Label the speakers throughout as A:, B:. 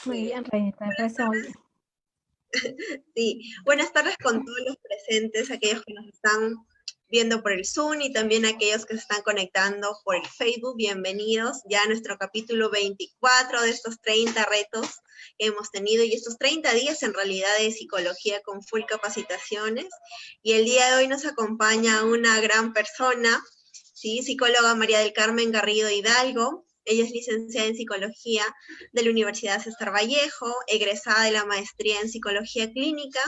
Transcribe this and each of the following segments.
A: Muy bien, Reinita, me parece muy bien.
B: Sí, buenas tardes con todos los presentes, aquellos que nos están viendo por el Zoom y también aquellos que se están conectando por el Facebook. Bienvenidos ya a nuestro capítulo 24 de estos 30 retos que hemos tenido y estos 30 días en realidad de psicología con full capacitaciones. Y el día de hoy nos acompaña una gran persona, ¿sí? Psicóloga María del Carmen Garrido Hidalgo. Ella es licenciada en Psicología de la Universidad César Vallejo, egresada de la maestría en Psicología Clínica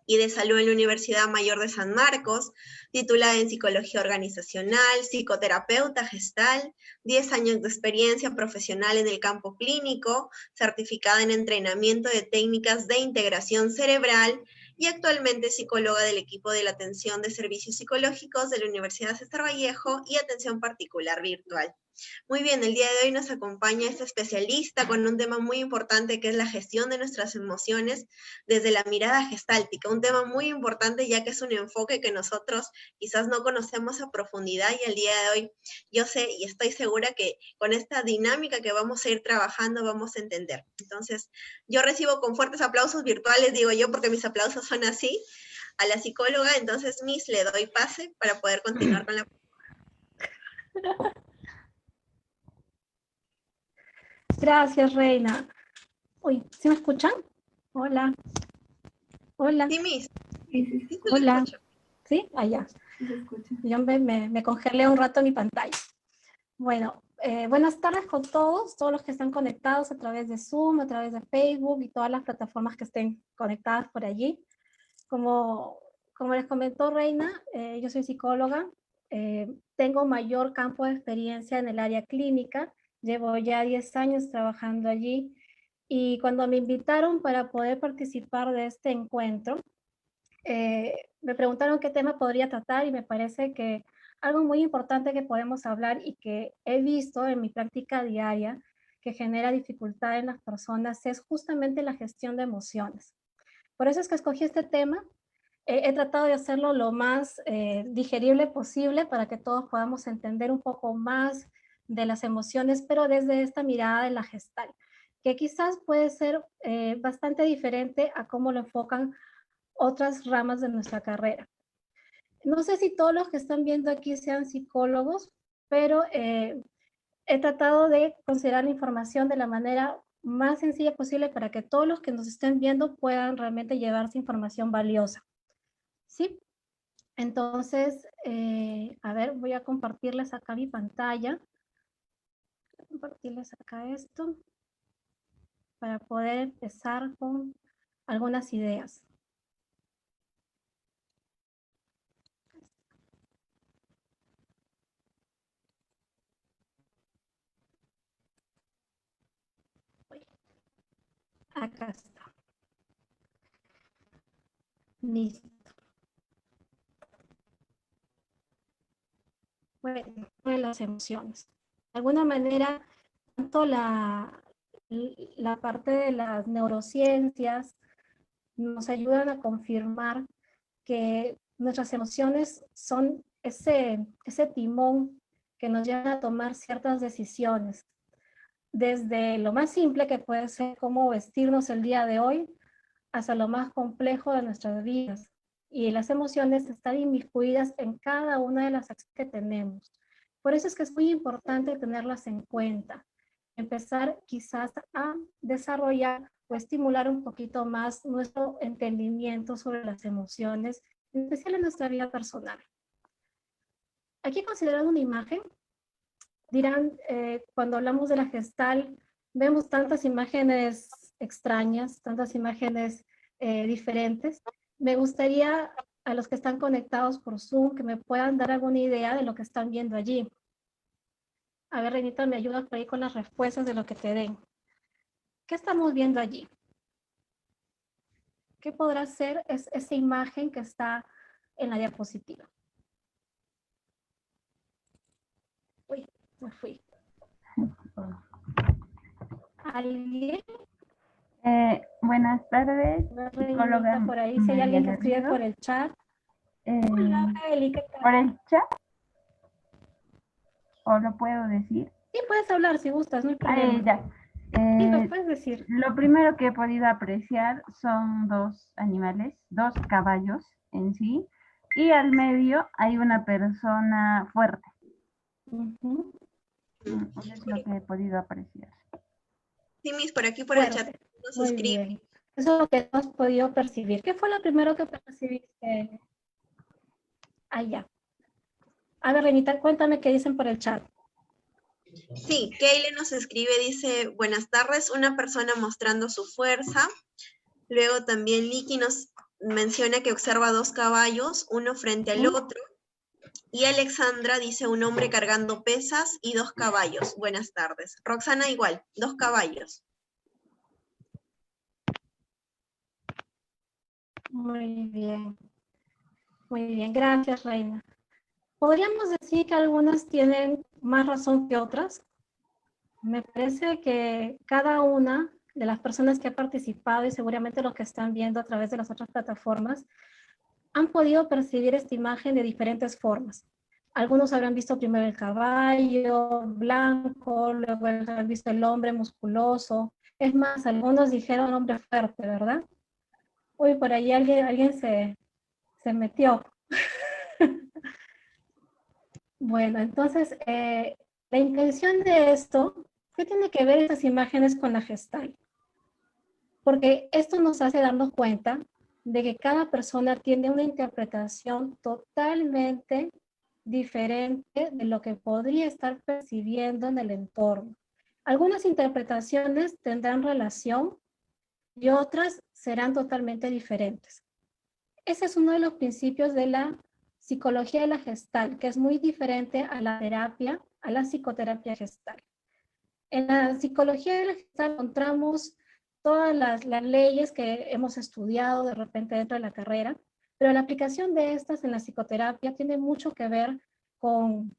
B: y de Salud en la Universidad Mayor de San Marcos, titulada en Psicología Organizacional, psicoterapeuta gestal, 10 años de experiencia profesional en el campo clínico, certificada en entrenamiento de técnicas de integración cerebral y actualmente psicóloga del equipo de la atención de servicios psicológicos de la Universidad César Vallejo y atención particular virtual. Muy bien, el día de hoy nos acompaña esta especialista con un tema muy importante que es la gestión de nuestras emociones desde la mirada gestáltica, un tema muy importante ya que es un enfoque que nosotros quizás no conocemos a profundidad y el día de hoy yo sé y estoy segura que con esta dinámica que vamos a ir trabajando vamos a entender. Entonces, yo recibo con fuertes aplausos virtuales, digo yo, porque mis aplausos son así, a la psicóloga, entonces Miss, le doy pase para poder continuar con la...
A: Gracias, Reina. Uy, ¿sí me escuchan? Hola. Hola.
B: Sí, Miss.
C: Sí,
B: Sí,
A: hola. ¿Sí? Allá.
C: Sí se escucha.
A: Yo me congelé un rato mi pantalla. Bueno, buenas tardes con todos los que están conectados a través de Zoom, a través de Facebook y todas las plataformas que estén conectadas por allí. Como les comentó Reina, yo soy psicóloga, tengo mayor campo de experiencia en el área clínica, llevo ya 10 años trabajando allí y cuando me invitaron para poder participar de este encuentro, me preguntaron qué tema podría tratar y me parece que algo muy importante que podemos hablar y que he visto en mi práctica diaria que genera dificultad en las personas es justamente la gestión de emociones. Por eso es que escogí este tema. He tratado de hacerlo lo más digerible posible para que todos podamos entender un poco más de las emociones, pero desde esta mirada de la gestal, que quizás puede ser bastante diferente a cómo lo enfocan otras ramas de nuestra carrera. No sé si todos los que están viendo aquí sean psicólogos, pero he tratado de considerar la información de la manera más sencilla posible para que todos los que nos estén viendo puedan realmente llevarse información valiosa. ¿Sí? Entonces, a ver, voy a compartirles acá mi pantalla. Voy a compartirles acá esto para poder empezar con algunas ideas. Acá está. Listo. Bueno, las emociones. De alguna manera, tanto la parte de las neurociencias nos ayudan a confirmar que nuestras emociones son ese timón que nos lleva a tomar ciertas decisiones. Desde lo más simple que puede ser cómo vestirnos el día de hoy, hasta lo más complejo de nuestras vidas. Y las emociones están inmiscuidas en cada una de las acciones que tenemos. Por eso es que es muy importante tenerlas en cuenta. Empezar quizás a desarrollar o estimular un poquito más nuestro entendimiento sobre las emociones, en especial en nuestra vida personal. Aquí considerando una imagen, dirán, cuando hablamos de la gestal, vemos tantas imágenes extrañas, tantas imágenes diferentes. Me gustaría a los que están conectados por Zoom que me puedan dar alguna idea de lo que están viendo allí. A ver, Renita, me ayudas por ahí con las respuestas de lo que te den. ¿Qué estamos viendo allí? ¿Qué podrá ser esa imagen que está en la diapositiva? Uy, me fui. ¿Alguien?
C: Buenas tardes, psicóloga
A: Por ahí, si hay alguien que escribe por el chat. Hola, Eli, ¿qué tal?
C: ¿Por el chat? ¿O lo puedo decir?
A: Sí, puedes hablar si gustas, no hay problema.
C: Ya.
A: Sí, ¿me puedes decir?
C: Lo primero que he podido apreciar son dos animales, dos caballos en sí, y al medio hay una persona fuerte.
A: Ujú.
C: Eso es lo que he podido apreciar.
B: Sí, Miss, por aquí por el chat
A: Fuerte.
B: nos
A: Muy
B: escribe.
A: bien. Eso es lo que has podido percibir. ¿Qué fue lo primero que percibiste? Allá. A ver, Renita, cuéntame qué dicen por el chat.
B: Sí, Keile nos escribe, dice, buenas tardes, una persona mostrando su fuerza. Luego también Liki nos menciona que observa dos caballos, uno frente al otro. Y Alexandra dice un hombre cargando pesas y dos caballos. Buenas tardes. Roxana igual, dos caballos.
A: Muy bien. Muy bien, gracias, Reina. ¿Podríamos decir que algunas tienen más razón que otras? Me parece que cada una de las personas que ha participado y seguramente los que están viendo a través de las otras plataformas han podido percibir esta imagen de diferentes formas. Algunos habrán visto primero el caballo blanco, luego habrán visto el hombre musculoso. Es más, algunos dijeron hombre fuerte, ¿verdad? Uy, por ahí alguien se metió. Bueno, entonces, la intención de esto, ¿qué tiene que ver estas imágenes con la Gestalt? Porque esto nos hace darnos cuenta de que cada persona tiene una interpretación totalmente diferente de lo que podría estar percibiendo en el entorno. Algunas interpretaciones tendrán relación y otras serán totalmente diferentes. Ese es uno de los principios de la psicología de la Gestalt, que es muy diferente a la terapia, a la psicoterapia Gestalt. En la psicología de la Gestalt encontramos todas las leyes que hemos estudiado de repente dentro de la carrera, pero la aplicación de estas en la psicoterapia tiene mucho que ver con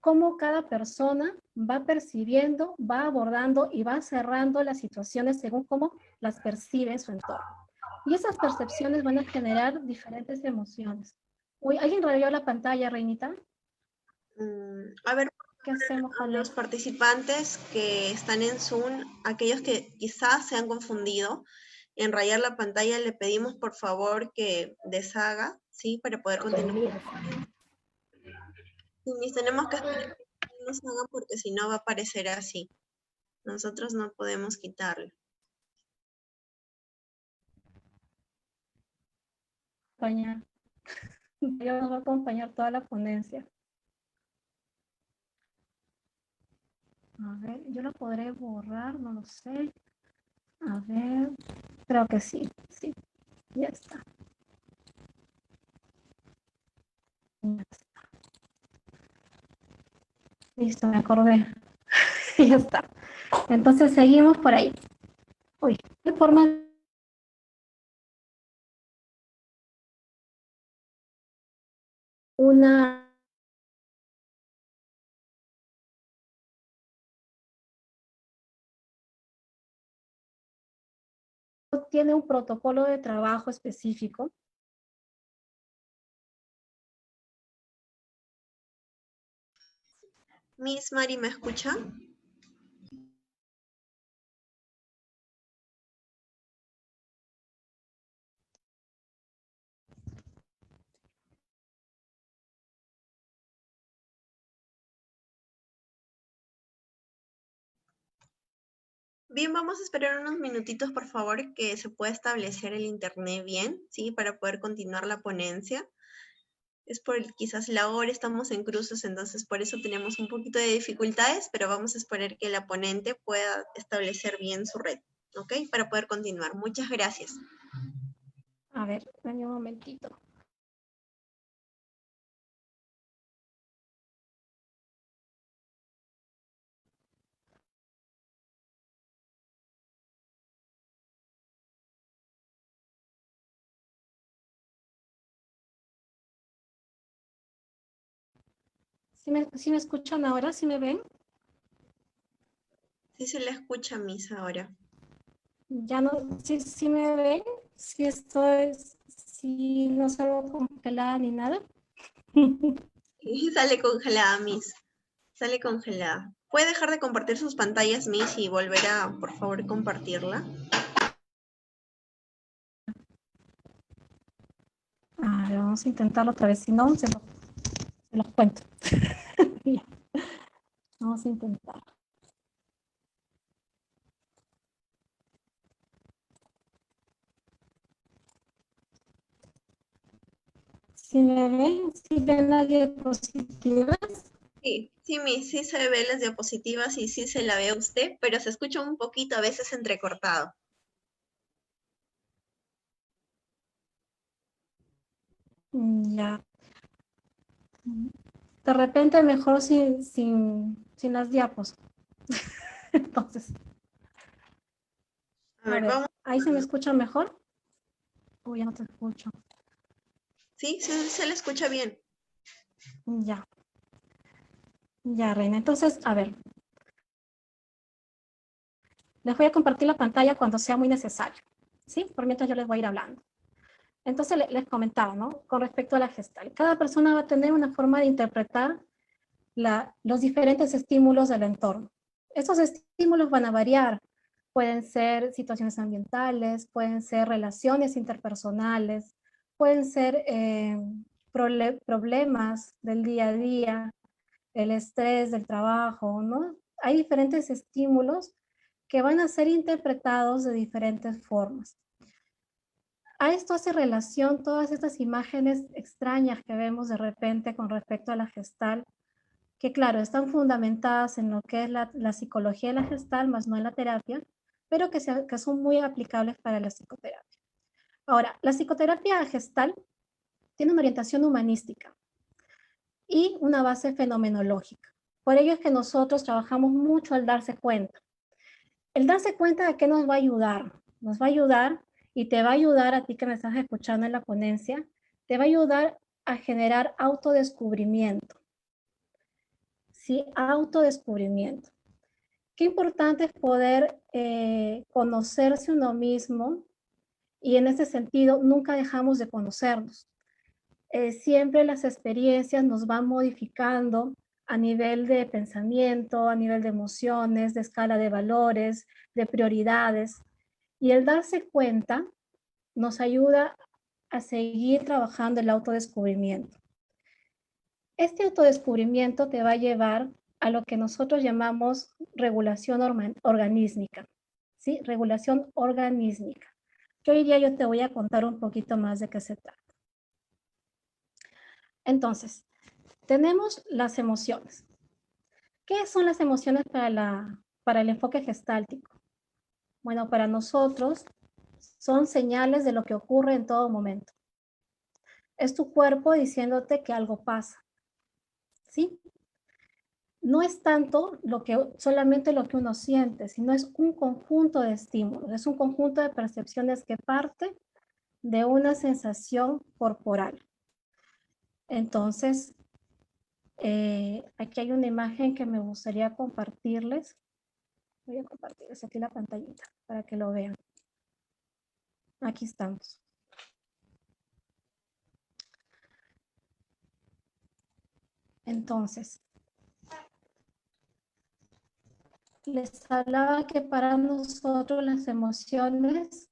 A: cómo cada persona va percibiendo, va abordando y va cerrando las situaciones según cómo las percibe en su entorno. Y esas percepciones van a generar diferentes emociones. Uy, ¿alguien rayó la pantalla, Reinita?
B: A ver,
A: ¿Qué hacemos
B: a
A: con
B: los
A: eso?
B: participantes que están en Zoom, aquellos que quizás se han confundido, en rayar la pantalla le pedimos por favor que deshaga, ¿sí? Para poder continuar. Y tenemos que esperar que nos haga porque si no va a aparecer así. Nosotros no podemos quitarlo.
A: Acompañar. Yo nos va a acompañar toda la ponencia. A ver, yo lo podré borrar, no lo sé. A ver, creo que sí, sí, ya está. Ya está. Listo, me acordé. Ya está. Entonces seguimos por ahí. Uy, ¿qué forma una tiene un protocolo de trabajo específico?
B: Miss Mari, ¿me escucha? Bien, vamos a esperar unos minutitos, por favor, que se pueda establecer el internet bien, ¿sí? Para poder continuar la ponencia. Es por quizás la hora, estamos en cruces, entonces por eso tenemos un poquito de dificultades, pero vamos a esperar que la ponente pueda establecer bien su red, ¿ok? Para poder continuar. Muchas gracias.
A: A ver, dame un momentito. ¿Sí me escuchan ahora? ¿Sí me ven?
B: Sí se la escucha, Miss, ahora.
A: Ya no, sí me ven, si no salgo congelada ni nada.
B: Sale congelada, Miss. Sale congelada. ¿Puede dejar de compartir sus pantallas, Miss, y volver a, por favor, compartirla?
A: A ver, vamos a intentarlo otra vez, si no, se los cuento. Ya. Vamos a intentar. ¿Sí me ven? ¿Sí ven las diapositivas?
B: Sí, sí, Miss, sí se ve las diapositivas y sí se la ve a usted, pero se escucha un poquito a veces entrecortado.
A: Ya. De repente mejor sin las diapos. Entonces,
B: A
A: a
B: ver,
A: ver,
B: vamos.
A: ¿ahí se me escucha mejor? Uy, ya no te escucho.
B: Sí, sí, se le escucha bien.
A: Ya, ya, Reina. Entonces, a ver, les voy a compartir la pantalla cuando sea muy necesario, ¿sí? Por mientras yo les voy a ir hablando. Entonces, les comentaba, ¿no? Con respecto a la gestal. Cada persona va a tener una forma de interpretar los diferentes estímulos del entorno. Estos estímulos van a variar. Pueden ser situaciones ambientales, pueden ser relaciones interpersonales, pueden ser problemas del día a día, el estrés del trabajo, ¿no? Hay diferentes estímulos que van a ser interpretados de diferentes formas. A esto hace relación todas estas imágenes extrañas que vemos de repente con respecto a la gestal, que claro, están fundamentadas en lo que es la psicología de la gestal, más no en la terapia, pero que son muy aplicables para la psicoterapia. Ahora, la psicoterapia gestal tiene una orientación humanística y una base fenomenológica. Por ello es que nosotros trabajamos mucho al darse cuenta. El darse cuenta de qué nos va a ayudar. Nos va a ayudar y te va a ayudar a ti que me estás escuchando en la ponencia, te va a ayudar a generar autodescubrimiento. Sí, autodescubrimiento. Qué importante es poder conocerse uno mismo y en ese sentido nunca dejamos de conocernos. Siempre las experiencias nos van modificando a nivel de pensamiento, a nivel de emociones, de escala de valores, de prioridades. Y el darse cuenta nos ayuda a seguir trabajando el autodescubrimiento. Este autodescubrimiento te va a llevar a lo que nosotros llamamos regulación organísmica, ¿sí? Regulación organísmica. Que hoy día yo te voy a contar un poquito más de qué se trata. Entonces, tenemos las emociones. ¿Qué son las emociones para el enfoque gestáltico? Bueno, para nosotros son señales de lo que ocurre en todo momento. Es tu cuerpo diciéndote que algo pasa, ¿sí? No es tanto solamente lo que uno siente, sino es un conjunto de estímulos, es un conjunto de percepciones que parte de una sensación corporal. Entonces, aquí hay una imagen que me gustaría compartirles. Voy a compartirles aquí la pantallita para que lo vean. Aquí estamos. Entonces, les hablaba que para nosotros las emociones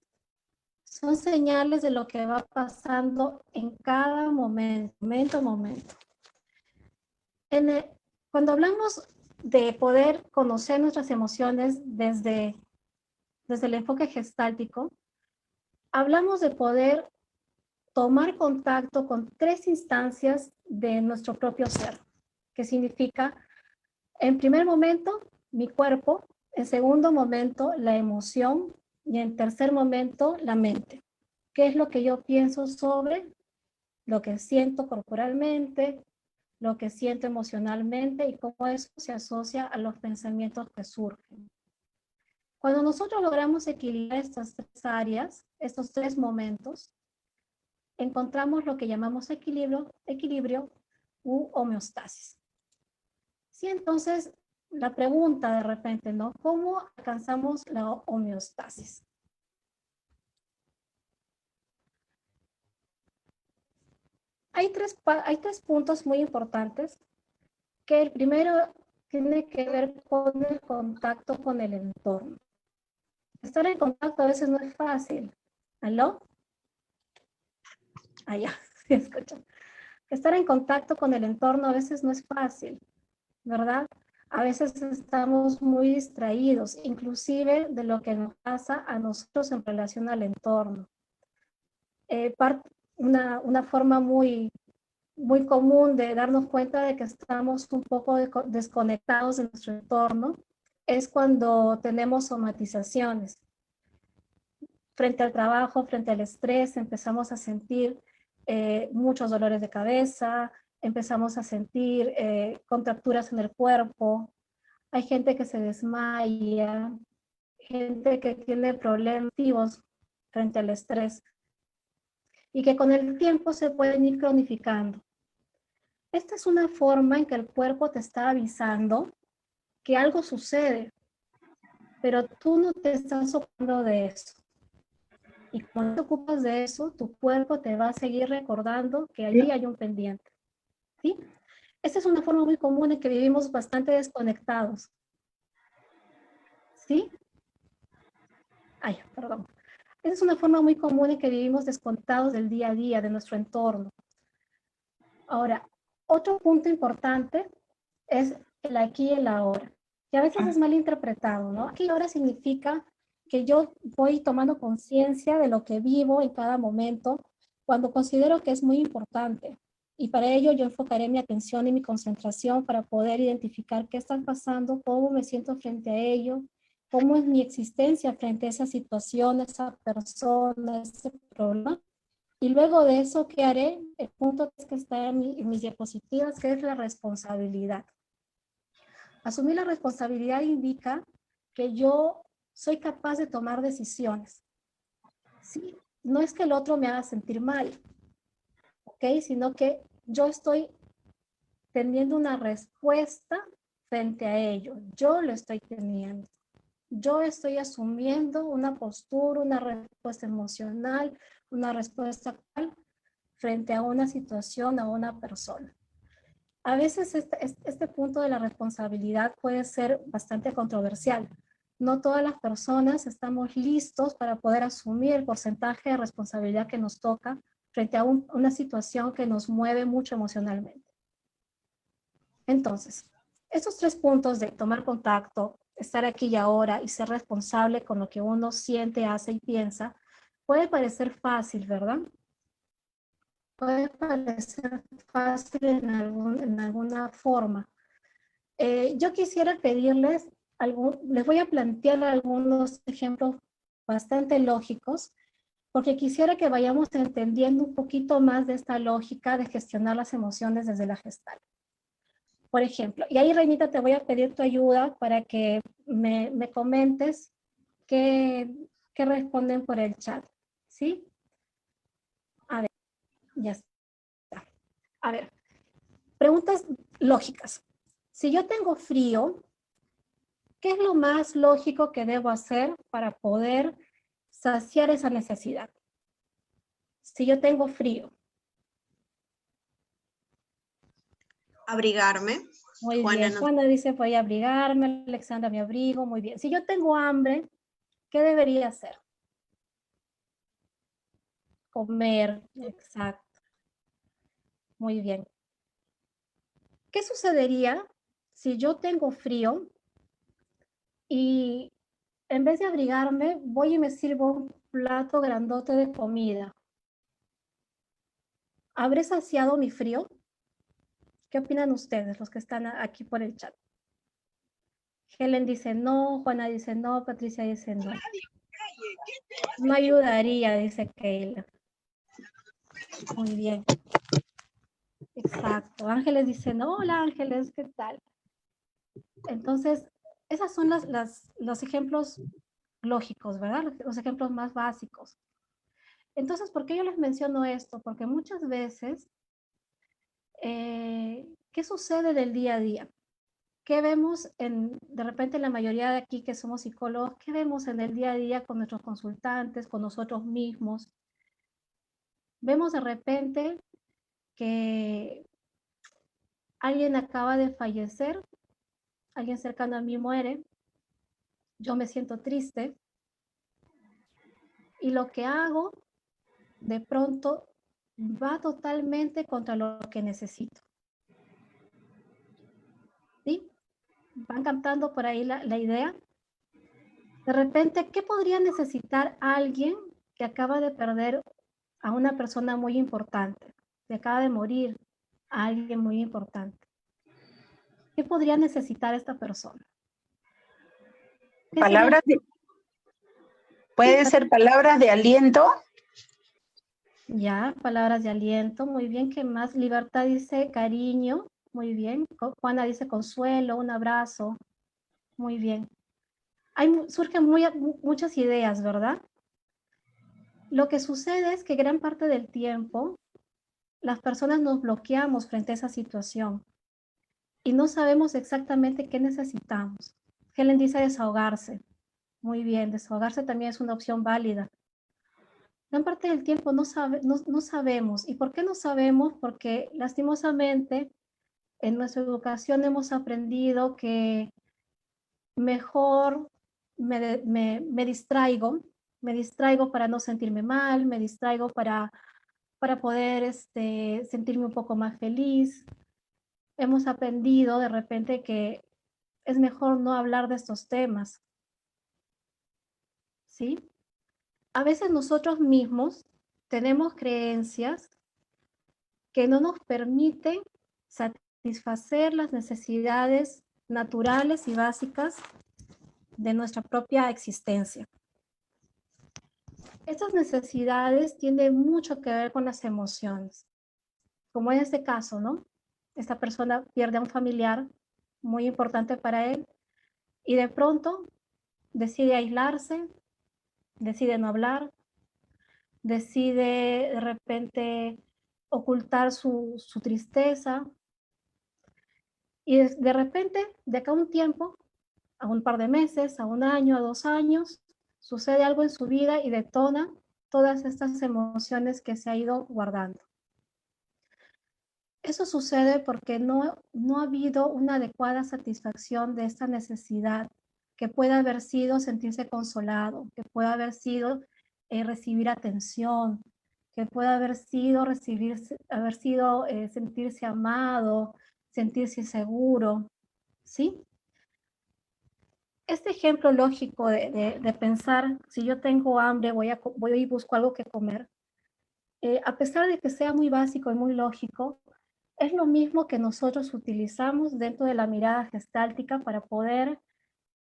A: son señales de lo que va pasando en cada momento. Cuando hablamos de poder conocer nuestras emociones desde el enfoque gestáltico, hablamos de poder tomar contacto con 3 instancias de nuestro propio ser, que significa, en primer momento, mi cuerpo, en segundo momento, la emoción, y en tercer momento, la mente. ¿Qué es lo que yo pienso sobre lo que siento corporalmente, lo que siento emocionalmente y cómo eso se asocia a los pensamientos que surgen? Cuando nosotros logramos equilibrar estas 3 áreas, estos 3 momentos, encontramos lo que llamamos equilibrio u homeostasis. Sí, entonces, la pregunta de repente, ¿no? ¿Cómo alcanzamos la homeostasis? Hay tres puntos muy importantes, que el primero tiene que ver con el contacto con el entorno. Estar en contacto a veces no es fácil. ¿Aló? Ah, ya, sí escuchan. Estar en contacto con el entorno a veces no es fácil, ¿verdad? A veces estamos muy distraídos, inclusive de lo que nos pasa a nosotros en relación al entorno. Una forma muy común de darnos cuenta de que estamos un poco desconectados de nuestro entorno es cuando tenemos somatizaciones. Frente al trabajo, frente al estrés, empezamos a sentir muchos dolores de cabeza, empezamos a sentir contracturas en el cuerpo, hay gente que se desmaya, gente que tiene problemas frente al estrés y que con el tiempo se pueden ir cronificando. Esta es una forma en que el cuerpo te está avisando que algo sucede, pero tú no te estás ocupando de eso. Y cuando te ocupas de eso, tu cuerpo te va a seguir recordando que allí hay un pendiente. ¿Sí? Esta es una forma muy común en que vivimos bastante desconectados. ¿Sí? Ay, perdón. Esa es una forma muy común en que vivimos desconectados del día a día, de nuestro entorno. Ahora, otro punto importante es el aquí y el ahora. Y a veces es mal interpretado, ¿no? Aquí y ahora significa que yo voy tomando conciencia de lo que vivo en cada momento cuando considero que es muy importante. Y para ello yo enfocaré mi atención y mi concentración para poder identificar qué está pasando, cómo me siento frente a ello, cómo es mi existencia frente a esa situación, esa persona, ese problema. Y luego de eso, ¿qué haré? El punto que está en mis diapositivas, que es la responsabilidad. Asumir la responsabilidad indica que yo soy capaz de tomar decisiones. ¿Sí? No es que el otro me haga sentir mal, ¿ok? Sino que yo estoy teniendo una respuesta frente a ello. Yo lo estoy teniendo. Yo estoy asumiendo una postura, una respuesta emocional, una respuesta actual frente a una situación, a una persona. A veces este punto de la responsabilidad puede ser bastante controversial. No todas las personas estamos listos para poder asumir el porcentaje de responsabilidad que nos toca frente a una situación que nos mueve mucho emocionalmente. Entonces, estos 3 puntos de tomar contacto, estar aquí y ahora y ser responsable con lo que uno siente, hace y piensa, puede parecer fácil, ¿verdad? Puede parecer fácil en alguna forma. Yo quisiera pedirles, les voy a plantear algunos ejemplos bastante lógicos, porque quisiera que vayamos entendiendo un poquito más de esta lógica de gestionar las emociones desde la Gestalt. Por ejemplo, y ahí, Reinita, te voy a pedir tu ayuda para que me comentes qué responden por el chat, ¿sí? A ver, ya está. A ver, preguntas lógicas. Si yo tengo frío, ¿qué es lo más lógico que debo hacer para poder saciar esa necesidad? Si yo tengo frío.
B: Abrigarme.
A: Muy bien. Juana dice, voy a abrigarme. Alexandra, me abrigo. Muy bien. Si yo tengo hambre, ¿qué debería hacer? Comer. Exacto. Muy bien. ¿Qué sucedería si yo tengo frío y en vez de abrigarme, voy y me sirvo un plato grandote de comida? ¿Habré saciado mi frío? ¿Qué opinan ustedes, los que están aquí por el chat? Helen dice no, Juana dice no, Patricia dice no. No ayudaría, dice Keila. Muy bien. Exacto. Ángeles dice no, hola Ángeles, ¿qué tal? Entonces, esos son los ejemplos lógicos, ¿verdad? Los ejemplos más básicos. Entonces, ¿por qué yo les menciono esto? Porque muchas veces, ¿qué sucede del día a día? ¿Qué vemos de repente la mayoría de aquí que somos psicólogos, qué vemos en el día a día con nuestros consultantes, con nosotros mismos? Vemos de repente que alguien acaba de fallecer alguien cercano a mí muere, yo me siento triste y lo que hago de pronto va totalmente contra lo que necesito. ¿Sí? ¿Van captando por ahí la idea? De repente, ¿qué podría necesitar alguien que acaba de perder a una persona muy importante, que acaba de morir a alguien muy importante? ¿Qué podría necesitar esta persona? ¿Qué sería?
D: Palabras de, puede ser palabras de aliento.
A: Ya, palabras de aliento, muy bien. ¿Qué más? Libertad dice cariño, muy bien. Juana dice consuelo, un abrazo, muy bien. Surgen muchas ideas, ¿verdad? Lo que sucede es que gran parte del tiempo las personas nos bloqueamos frente a esa situación y no sabemos exactamente qué necesitamos. Helen dice desahogarse. Muy bien, desahogarse también es una opción válida. Gran parte del tiempo no sabemos. ¿Y por qué no sabemos? Porque lastimosamente en nuestra educación hemos aprendido que mejor me distraigo para no sentirme mal, me distraigo para poder sentirme un poco más feliz. Hemos aprendido de repente que es mejor no hablar de estos temas, ¿sí? A veces nosotros mismos tenemos creencias que no nos permiten satisfacer las necesidades naturales y básicas de nuestra propia existencia. Estas necesidades tienen mucho que ver con las emociones, como en este caso, ¿no? Esta persona pierde a un familiar muy importante para él y de pronto decide aislarse, decide no hablar, decide de repente ocultar su tristeza y de repente, de acá a un tiempo, a un par de meses, a un año, a 2 años, sucede algo en su vida y detona todas estas emociones que se ha ido guardando. Eso sucede porque no ha habido una adecuada satisfacción de esta necesidad, que puede haber sido sentirse consolado, que puede haber sido recibir atención, que puede haber sido sentirse amado, sentirse seguro, ¿sí? Este ejemplo lógico de pensar, si yo tengo hambre, voy y busco algo que comer, a pesar de que sea muy básico y muy lógico, es lo mismo que nosotros utilizamos dentro de la mirada gestáltica para poder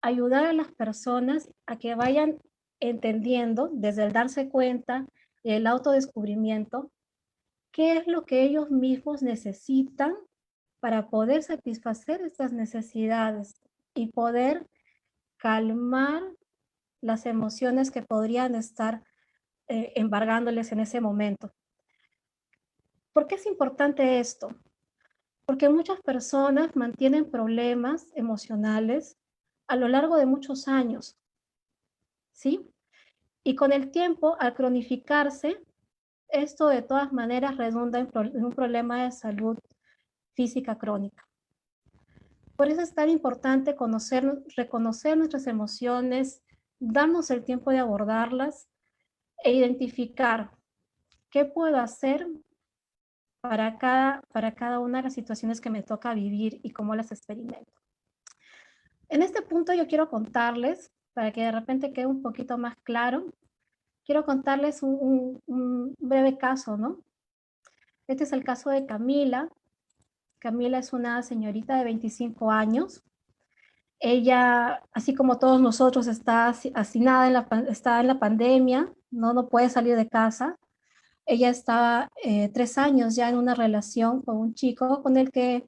A: ayudar a las personas a que vayan entendiendo desde el darse cuenta y el autodescubrimiento qué es lo que ellos mismos necesitan para poder satisfacer estas necesidades y poder calmar las emociones que podrían estar embargándoles en ese momento. ¿Por qué es importante esto? Porque muchas personas mantienen problemas emocionales a lo largo de muchos años, ¿sí? Y con el tiempo, al cronificarse, esto de todas maneras redunda en un problema de salud física crónica. Por eso es tan importante reconocer nuestras emociones, darnos el tiempo de abordarlas e identificar qué puedo hacer para cada una de las situaciones que me toca vivir y cómo las experimento. En este punto yo quiero contarles, para que de repente quede un poquito más claro, quiero contarles un breve caso, ¿no? Este es el caso de Camila. Camila es una señorita de 25 años. Ella, así como todos nosotros, está hacinada, está en la pandemia, no puede salir de casa. Ella estaba 3 años ya en una relación con un chico con el que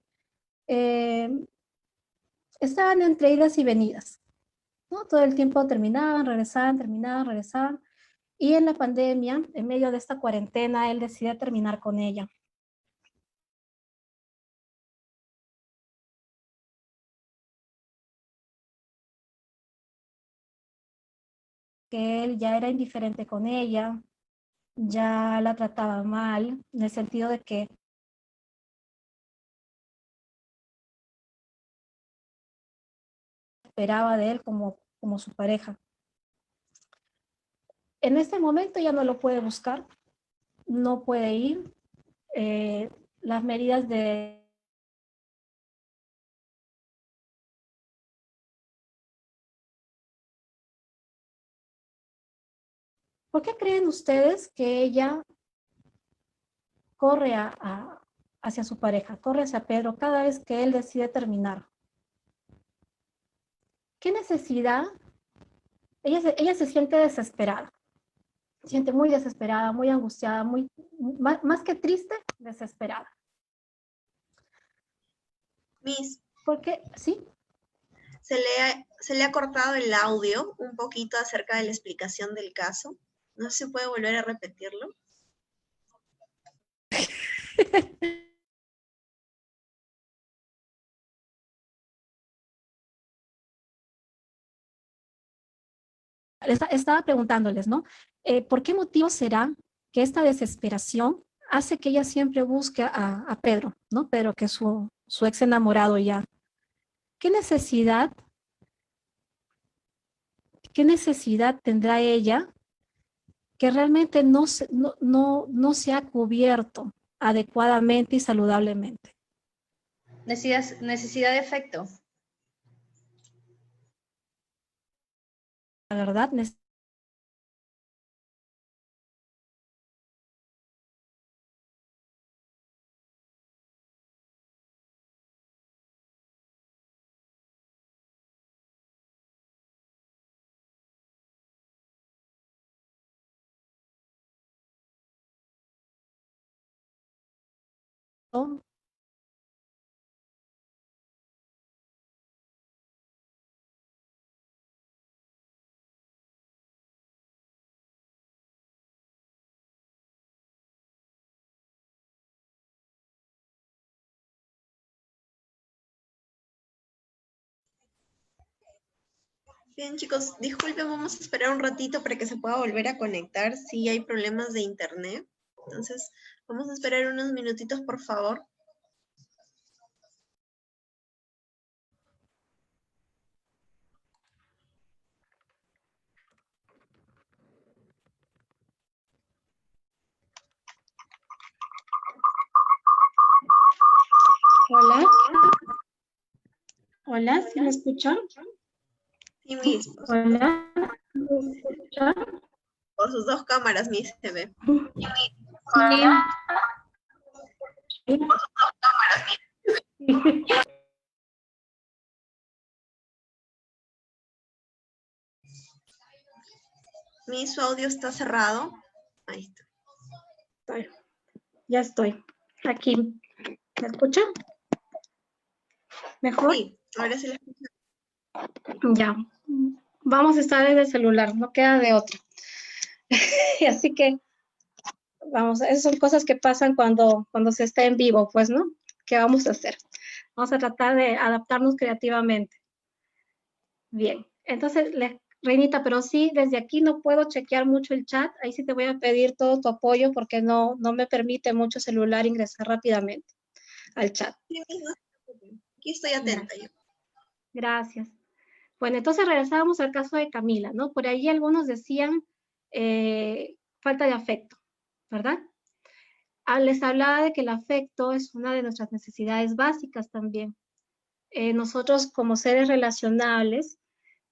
A: estaban entre idas y venidas, ¿no? Todo el tiempo terminaban, regresaban. Y en la pandemia, en medio de esta cuarentena, él decide terminar con ella. Que él ya era indiferente con ella, ya la trataba mal, en el sentido de que esperaba de él como su pareja. En este momento ya no lo puede buscar, no puede ir. Las medidas de... ¿Por qué creen ustedes que ella corre hacia su pareja, corre hacia Pedro cada vez que él decide terminar? ¿Qué necesidad? Ella se siente desesperada, se siente muy desesperada, muy angustiada, más que triste, desesperada.
B: Miss,
A: ¿Por qué? ¿Sí?
B: se le ha cortado el audio un poquito acerca de la explicación del caso. No sé si puede volver a repetirlo.
A: Estaba preguntándoles, ¿no? ¿Por qué motivo será que esta desesperación hace que ella siempre busque a Pedro, ¿no? Pedro, que es su ex enamorado ya. ¿Qué necesidad tendrá ella que realmente no se ha cubierto adecuadamente y saludablemente?
E: Necesidad de efecto.
A: La verdad, ¿no?
B: Bien, chicos, disculpen, vamos a esperar un ratito para que se pueda volver a conectar. Sí, hay problemas de internet. Entonces, vamos a esperar unos minutitos, por favor.
A: Hola. Hola, ¿sí me escuchan?
B: Sí, Miss,
A: Hola, ¿me escuchan?
B: por sus dos cámaras, Miss, se ve. Miss, su audio está cerrado. Ahí está.
A: Ya estoy aquí. ¿Me escuchan? ¿Mejor?
B: Sí, ahora sí la escucho.
A: Ya. Vamos a estar desde el celular, no queda de otra. Así que, vamos, esas son cosas que pasan cuando se está en vivo, pues, ¿no? ¿Qué vamos a hacer? Vamos a tratar de adaptarnos creativamente. Bien, entonces, Reinita, pero sí, desde aquí no puedo chequear mucho el chat. Ahí sí te voy a pedir todo tu apoyo porque no me permite mucho celular ingresar rápidamente al chat.
B: Sí, Miss, no se preocupen. Aquí estoy atenta yo.
A: Gracias. Bueno, entonces regresábamos al caso de Camila, ¿no? Por ahí algunos decían falta de afecto, ¿verdad? Les hablaba de que el afecto es una de nuestras necesidades básicas también. Nosotros como seres relacionables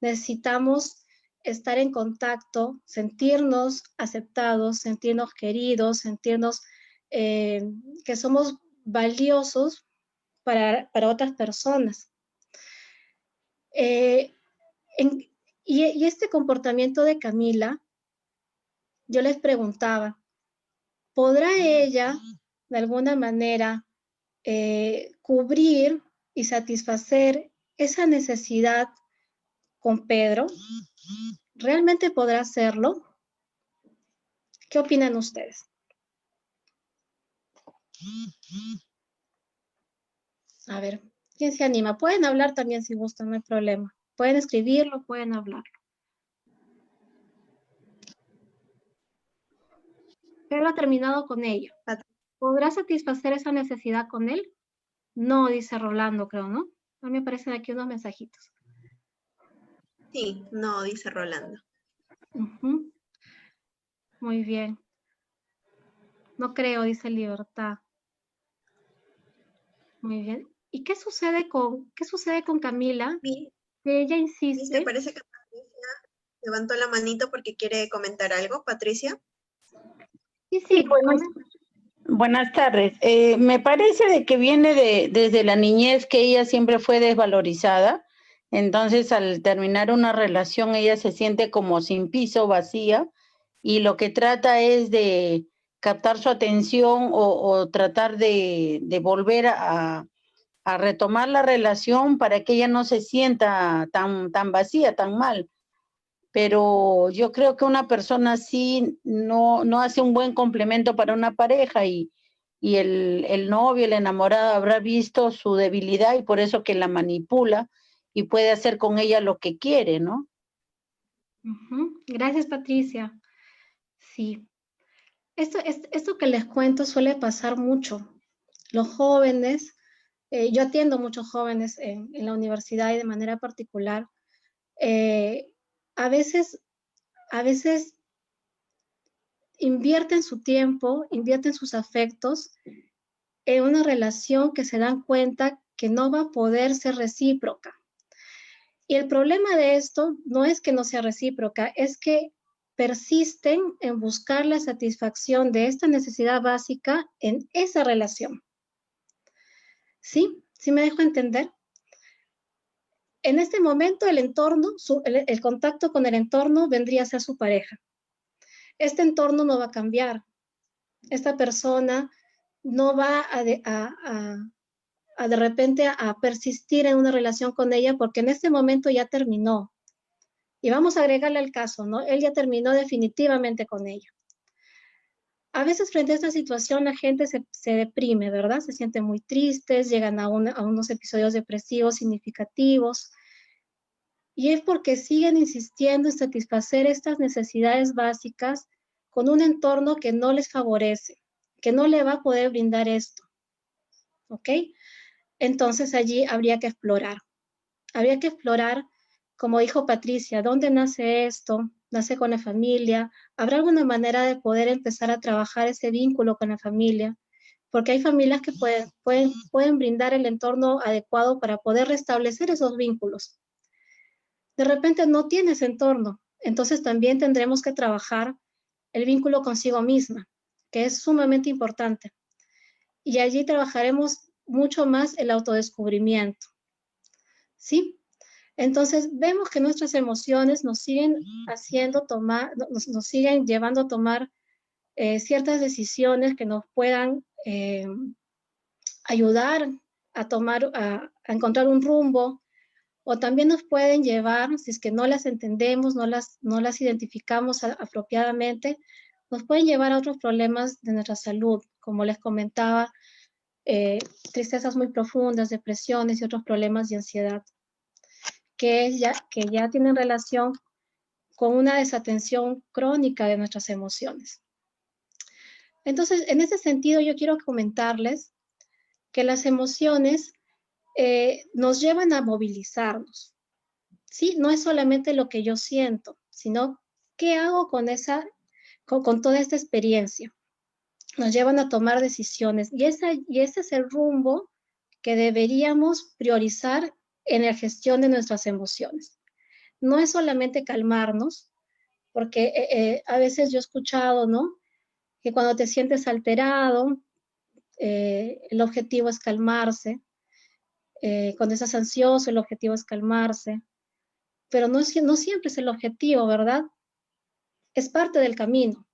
A: necesitamos estar en contacto, sentirnos aceptados, sentirnos queridos, sentirnos que somos valiosos para otras personas. Y este comportamiento de Camila, yo les preguntaba, ¿podrá ella de alguna manera cubrir y satisfacer esa necesidad con Pedro? ¿Realmente podrá hacerlo? ¿Qué opinan ustedes? A ver, ¿quién se anima? Pueden hablar también si gustan, no hay problema. Pueden escribirlo, pueden hablarlo. Pedro ha terminado con ella. ¿Podrá satisfacer esa necesidad con él? No, dice Rolando, creo, ¿no? A mí me aparecen aquí unos mensajitos.
B: Sí, no, dice Rolando.
A: Ujú. Muy bien. No creo, dice Libertad. Muy bien. ¿Y qué sucede con Camila?
B: Sí,
A: Que ella
B: ¿viste?
A: insiste.
B: Parece que Patricia levantó la manito porque quiere comentar algo. Patricia.
A: Sí,
D: Sí,
A: sí, comenta.
D: buenas tardes. Me parece de que viene desde la niñez que ella siempre fue desvalorizada. Entonces, al terminar una relación, ella se siente como sin piso, vacía, y lo que trata es de captar su atención o tratar de volver a retomar la relación para que ella no se sienta tan vacía, tan mal. Pero yo creo que una persona así no hace un buen complemento para una pareja y el novio, el enamorado habrá visto su debilidad y por eso que la manipula y puede hacer con ella lo que quiere, ¿no?
A: Ujú. Gracias, Patricia. Sí. Esto que les cuento suele pasar mucho. Los jóvenes, yo atiendo muchos jóvenes en la universidad y de manera particular, eh, a veces, a veces invierten su tiempo, invierten sus afectos en una relación que se dan cuenta que no va a poder ser recíproca. Y el problema de esto no es que no sea recíproca, es que persisten en buscar la satisfacción de esta necesidad básica en esa relación. ¿Sí? ¿Sí me dejo entender? En este momento el entorno, el contacto con el entorno vendría a ser su pareja. Este entorno no va a cambiar. Esta persona no va a de repente a persistir en una relación con ella porque en este momento ya terminó. Y vamos a agregarle al caso, ¿no? Él ya terminó definitivamente con ella. A veces frente a esta situación la gente se deprime, ¿verdad? Se sienten muy tristes, llegan a unos episodios depresivos significativos. Y es porque siguen insistiendo en satisfacer estas necesidades básicas con un entorno que no les favorece, que no le va a poder brindar esto. ¿Ok? Entonces allí habría que explorar. Habría que explorar, como dijo Patricia, ¿dónde nace esto? ¿Nace con la familia? ¿Habrá alguna manera de poder empezar a trabajar ese vínculo con la familia? Porque hay familias que pueden brindar el entorno adecuado para poder restablecer esos vínculos. De repente no tiene ese entorno, entonces también tendremos que trabajar el vínculo consigo misma, que es sumamente importante. Y allí trabajaremos mucho más el autodescubrimiento, ¿sí? Entonces vemos que nuestras emociones nos siguen haciendo tomar, nos siguen llevando a tomar ciertas decisiones que nos puedan ayudar a encontrar un rumbo, o también nos pueden llevar, si es que no las entendemos, no las identificamos apropiadamente, nos pueden llevar a otros problemas de nuestra salud, como les comentaba, tristezas muy profundas, depresiones y otros problemas de ansiedad, que ya tienen relación con una desatención crónica de nuestras emociones. Entonces, en ese sentido, yo quiero comentarles que las emociones nos llevan a movilizarnos, ¿sí? No es solamente lo que yo siento, sino qué hago con toda esta experiencia. Nos llevan a tomar decisiones y ese es el rumbo que deberíamos priorizar en la gestión de nuestras emociones. No es solamente calmarnos, porque a veces yo he escuchado, ¿no? Que cuando te sientes alterado, el objetivo es calmarse. Cuando estás ansioso, el objetivo es calmarse. Pero no siempre es el objetivo, ¿verdad? Es parte del camino.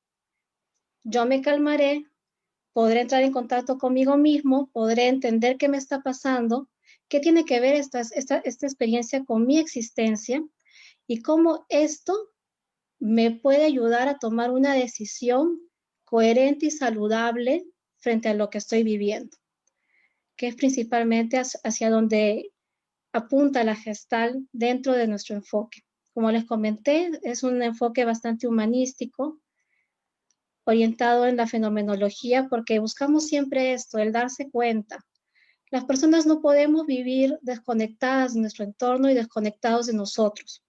A: Yo me calmaré, podré entrar en contacto conmigo mismo, podré entender qué me está pasando, qué tiene que ver esta experiencia con mi existencia y cómo esto me puede ayudar a tomar una decisión coherente y saludable frente a lo que estoy viviendo, que es principalmente hacia donde apunta la Gestalt dentro de nuestro enfoque. Como les comenté, es un enfoque bastante humanístico, orientado en la fenomenología, porque buscamos siempre esto, el darse cuenta. Las personas no podemos vivir desconectadas de nuestro entorno y desconectados de nosotros.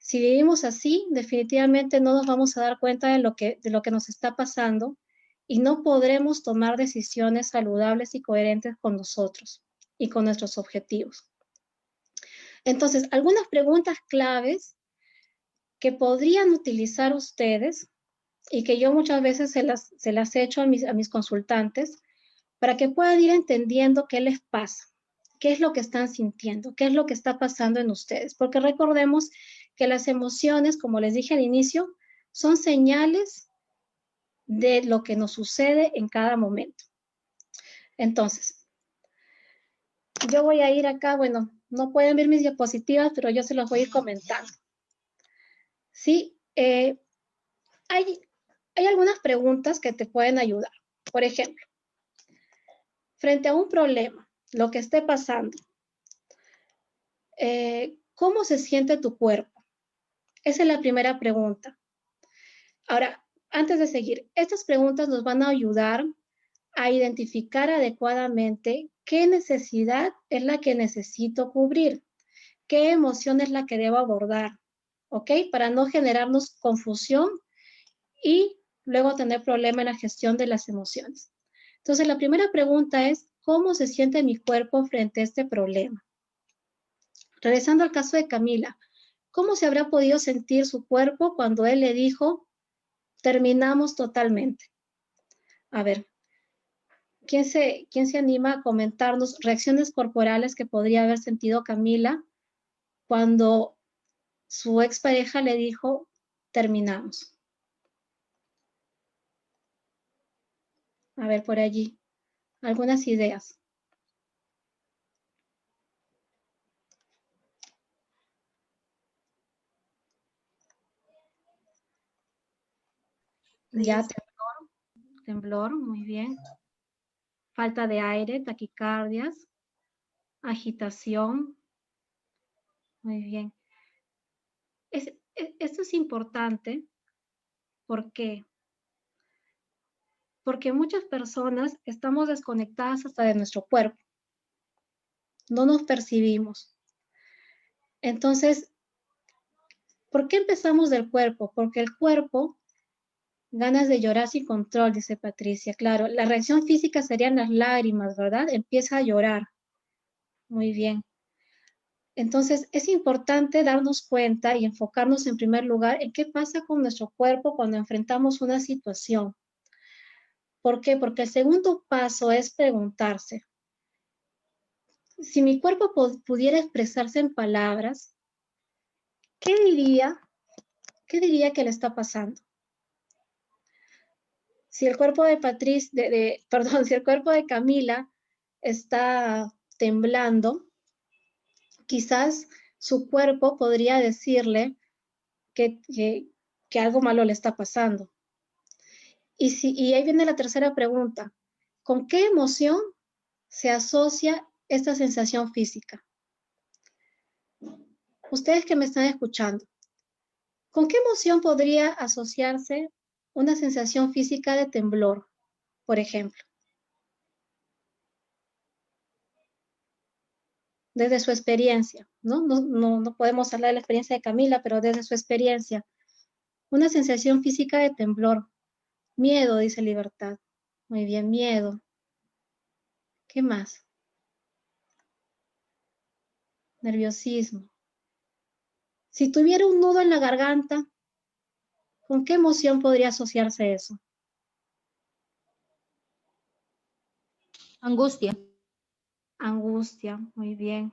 A: Si vivimos así, definitivamente no nos vamos a dar cuenta de lo que nos está pasando y no podremos tomar decisiones saludables y coherentes con nosotros y con nuestros objetivos. Entonces, algunas preguntas claves que podrían utilizar ustedes y que yo muchas veces se las he hecho a mis consultantes para que puedan ir entendiendo qué les pasa, qué es lo que están sintiendo, qué es lo que está pasando en ustedes. Porque recordemos que las emociones, como les dije al inicio, son señales de lo que nos sucede en cada momento. Entonces, yo voy a ir acá, bueno, no pueden ver mis diapositivas, pero yo se los voy a ir comentando. Sí, hay algunas preguntas que te pueden ayudar. Por ejemplo, frente a un problema, lo que esté pasando, ¿cómo se siente tu cuerpo? Esa es la primera pregunta. Ahora, antes de seguir, estas preguntas nos van a ayudar a identificar adecuadamente qué necesidad es la que necesito cubrir, qué emoción es la que debo abordar, ¿ok? Para no generarnos confusión y luego tener problema en la gestión de las emociones. Entonces, la primera pregunta es, ¿cómo se siente mi cuerpo frente a este problema? Regresando al caso de Camila, ¿cómo se habrá podido sentir su cuerpo cuando él le dijo, terminamos totalmente? A ver, ¿quién se anima a comentarnos reacciones corporales que podría haber sentido Camila cuando su expareja le dijo, terminamos? A ver, por allí, algunas ideas. Ya, temblor, muy bien. Falta de aire, taquicardias, agitación. Muy bien. Esto es importante. ¿Por qué? Porque muchas personas estamos desconectadas hasta de nuestro cuerpo. No nos percibimos. Entonces, ¿por qué empezamos del cuerpo? Porque el cuerpo, ganas de llorar sin control, dice Patricia. Claro, la reacción física serían las lágrimas, ¿verdad? Empieza a llorar. Muy bien. Entonces, es importante darnos cuenta y enfocarnos en primer lugar en qué pasa con nuestro cuerpo cuando enfrentamos una situación. ¿Por qué? Porque el segundo paso es preguntarse, si mi cuerpo pudiera expresarse en palabras, ¿qué diría que le está pasando? Si el cuerpo de si el cuerpo de Camila está temblando, quizás su cuerpo podría decirle que algo malo le está pasando. Y ahí viene la tercera pregunta. ¿Con qué emoción se asocia esta sensación física? Ustedes que me están escuchando, ¿con qué emoción podría asociarse una sensación física de temblor, por ejemplo? Desde su experiencia, ¿no? No podemos hablar de la experiencia de Camila, pero desde su experiencia. Una sensación física de temblor. Miedo, dice Libertad. Muy bien, miedo. ¿Qué más? Nerviosismo. Si tuviera un nudo en la garganta, ¿con qué emoción podría asociarse eso?
E: Angustia.
A: Angustia, muy bien.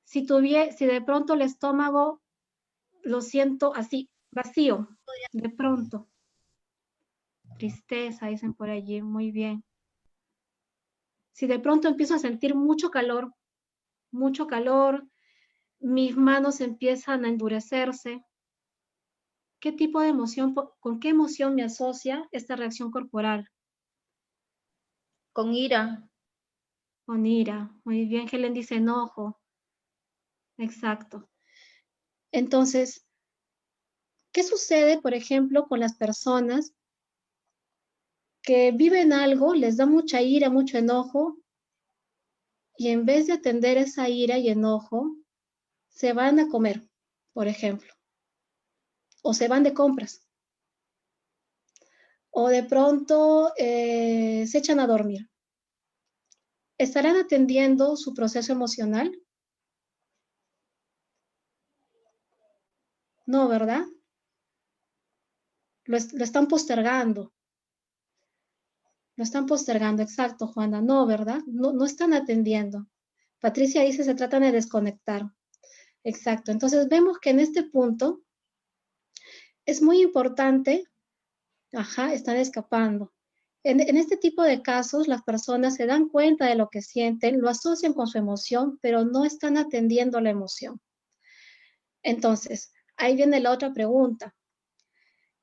A: Si de pronto el estómago lo siento así, vacío, de pronto. Tristeza, dicen por allí, muy bien. Si de pronto empiezo a sentir mucho calor, mis manos empiezan a endurecerse. ¿Qué tipo de emoción, con qué emoción me asocia esta reacción corporal?
E: Con ira.
A: Con ira. Muy bien, Helen dice enojo. Exacto. Entonces, ¿qué sucede, por ejemplo, con las personas que viven algo, les da mucha ira, mucho enojo, y en vez de atender esa ira y enojo, se van a comer, por ejemplo, o se van de compras, o de pronto se echan a dormir. ¿Estarán atendiendo su proceso emocional? No, ¿verdad? Lo están postergando. Lo están postergando, exacto, Juana. No, ¿verdad? No están atendiendo. Patricia dice, se tratan de desconectar. Exacto. Entonces vemos que en este punto es muy importante, están escapando. En este tipo de casos, las personas se dan cuenta de lo que sienten, lo asocian con su emoción, pero no están atendiendo la emoción. Entonces, ahí viene la otra pregunta.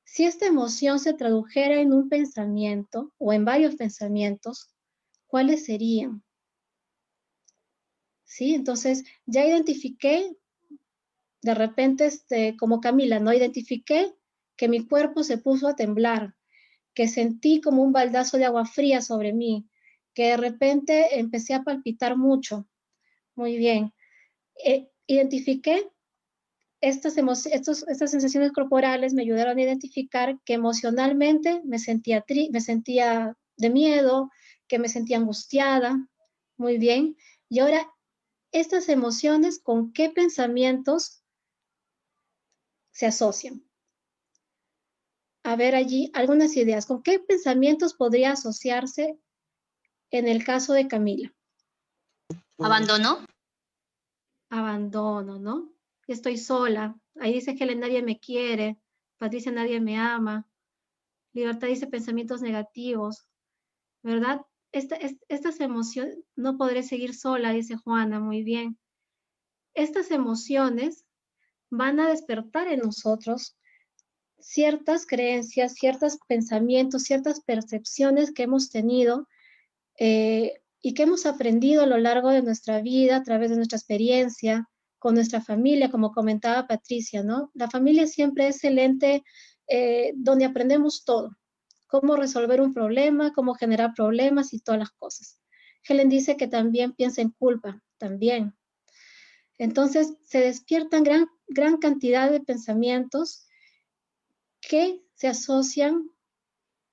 A: Si esta emoción se tradujera en un pensamiento o en varios pensamientos, ¿cuáles serían? ¿Sí? Entonces, ya identifiqué, de repente, como Camila, ¿no? Identifiqué que mi cuerpo se puso a temblar, que sentí como un baldazo de agua fría sobre mí, que de repente empecé a palpitar mucho. Muy bien. Identifiqué estas sensaciones corporales, me ayudaron a identificar que emocionalmente me sentía de miedo, que me sentía angustiada. Muy bien. Y ahora, estas emociones, ¿con qué pensamientos se asocian? A ver allí algunas ideas. ¿Con qué pensamientos podría asociarse en el caso de Camila?
E: ¿Abandono?
A: Abandono, ¿no? Estoy sola. Ahí dice Helen, nadie me quiere. Patricia, nadie me ama. Libertad dice pensamientos negativos, ¿verdad? Estas emociones, no podré seguir sola, dice Juana, muy bien. Estas emociones van a despertar en nosotros ciertas creencias, ciertos pensamientos, ciertas percepciones que hemos tenido y que hemos aprendido a lo largo de nuestra vida, a través de nuestra experiencia, con nuestra familia, como comentaba Patricia, ¿no? La familia siempre es el ente donde aprendemos todo, cómo resolver un problema, cómo generar problemas y todas las cosas. Helen dice que también piensa en culpa, también. Entonces, se despiertan gran cantidad de pensamientos que se asocian,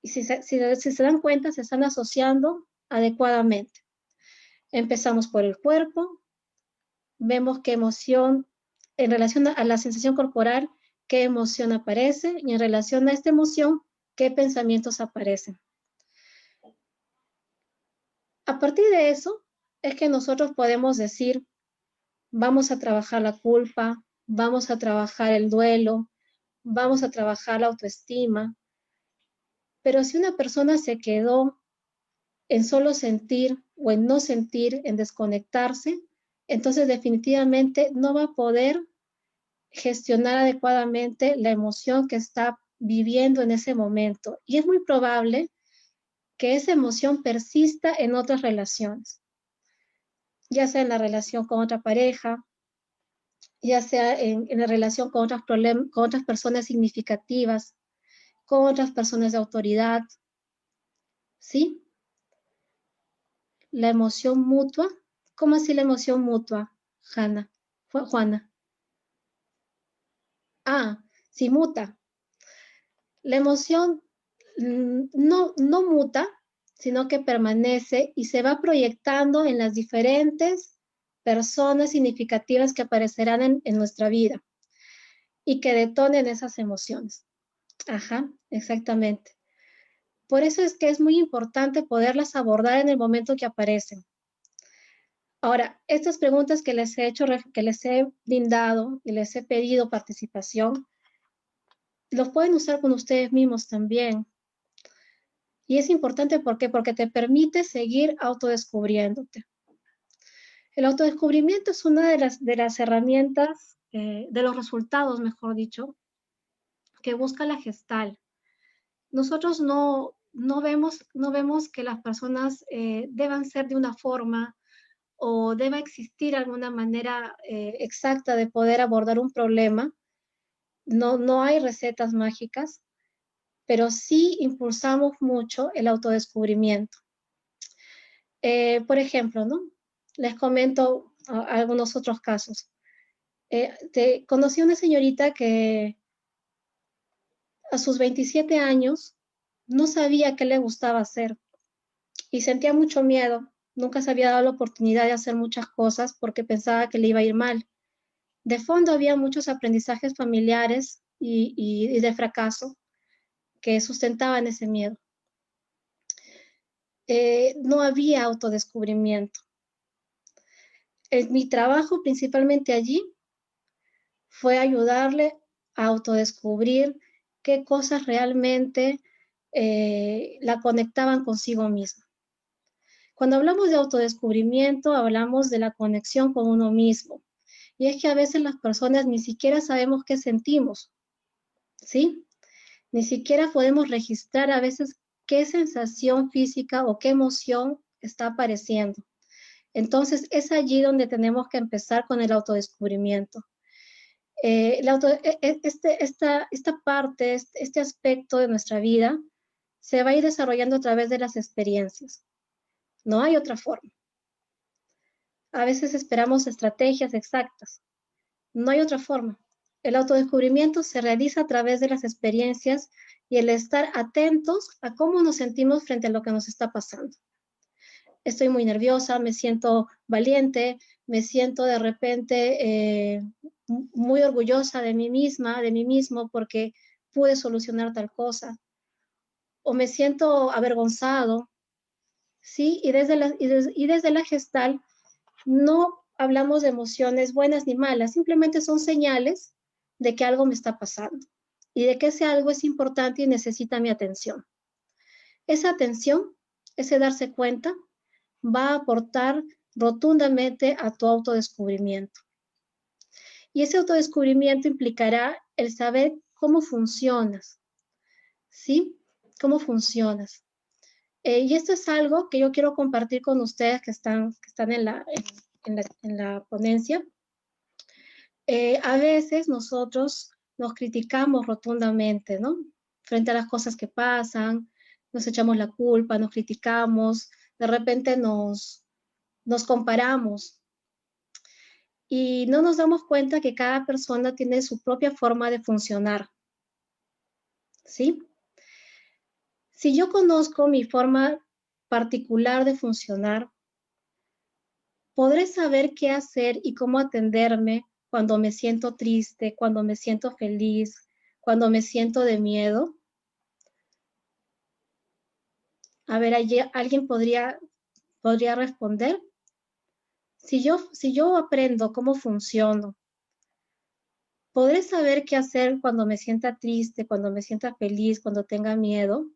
A: y si se dan cuenta, se están asociando adecuadamente. Empezamos por el cuerpo, vemos qué emoción, en relación a la sensación corporal, qué emoción aparece, y en relación a esta emoción, qué pensamientos aparecen. A partir de eso, es que nosotros podemos decir, vamos a trabajar la culpa, vamos a trabajar el duelo, vamos a trabajar la autoestima. Pero si una persona se quedó en solo sentir o en no sentir, en desconectarse, entonces definitivamente no va a poder gestionar adecuadamente la emoción que está viviendo en ese momento. Y es muy probable que esa emoción persista en otras relaciones, ya sea en la relación con otra pareja, ya sea en la relación con otras personas significativas, con otras personas de autoridad, ¿sí? La emoción mutua. ¿Cómo así la emoción mutua, Juana? Sí, muta. La emoción no muta, sino que permanece y se va proyectando en las diferentes personas significativas que aparecerán en nuestra vida y que detonen esas emociones. Exactamente. Por eso es que es muy importante poderlas abordar en el momento que aparecen. Ahora, estas preguntas que les he hecho, que les he brindado y les he pedido participación, los pueden usar con ustedes mismos también. Y es importante, ¿por qué? Porque te permite seguir autodescubriéndote. El autodescubrimiento es una de las herramientas, de los resultados, mejor dicho, que busca la Gestalt. Nosotros no vemos que las personas deban ser de una forma o deba existir alguna manera exacta de poder abordar un problema. No hay recetas mágicas, pero sí impulsamos mucho el autodescubrimiento. Por ejemplo, ¿no? Les comento algunos otros casos. Conocí a una señorita que a sus 27 años no sabía qué le gustaba hacer y sentía mucho miedo. Nunca se había dado la oportunidad de hacer muchas cosas porque pensaba que le iba a ir mal. De fondo había muchos aprendizajes familiares y de fracaso que sustentaban ese miedo. No había autodescubrimiento. Mi trabajo principalmente allí fue ayudarle a autodescubrir qué cosas realmente la conectaban consigo misma. Cuando hablamos de autodescubrimiento, hablamos de la conexión con uno mismo. Y es que a veces las personas ni siquiera sabemos qué sentimos, ¿sí? Ni siquiera podemos registrar a veces qué sensación física o qué emoción está apareciendo. Entonces, es allí donde tenemos que empezar con el autodescubrimiento. Esta parte, este aspecto de nuestra vida, se va a ir desarrollando a través de las experiencias. No hay otra forma. A veces esperamos estrategias exactas. No hay otra forma. El autodescubrimiento se realiza a través de las experiencias y el estar atentos a cómo nos sentimos frente a lo que nos está pasando. Estoy muy nerviosa, me siento valiente, me siento de repente muy orgullosa de mí misma, de mí mismo, porque pude solucionar tal cosa. O me siento avergonzado, ¿sí? Y desde la Gestalt no hablamos de emociones buenas ni malas, simplemente son señales de que algo me está pasando y de que ese algo es importante y necesita mi atención. Esa atención, ese darse cuenta, va a aportar rotundamente a tu autodescubrimiento. Y ese autodescubrimiento implicará el saber cómo funcionas, ¿sí? ¿Cómo funcionas? Y esto es algo que yo quiero compartir con ustedes que están en la ponencia. A veces nosotros nos criticamos rotundamente, ¿no? Frente a las cosas que pasan, nos echamos la culpa, nos criticamos, de repente nos comparamos y no nos damos cuenta que cada persona tiene su propia forma de funcionar, ¿sí? Si yo conozco mi forma particular de funcionar, podré saber qué hacer y cómo atenderme cuando me siento triste, cuando me siento feliz, cuando me siento de miedo. A ver, ¿alguien podría responder? Si yo aprendo cómo funciono, ¿podré saber qué hacer cuando me sienta triste, cuando me sienta feliz, cuando tenga miedo?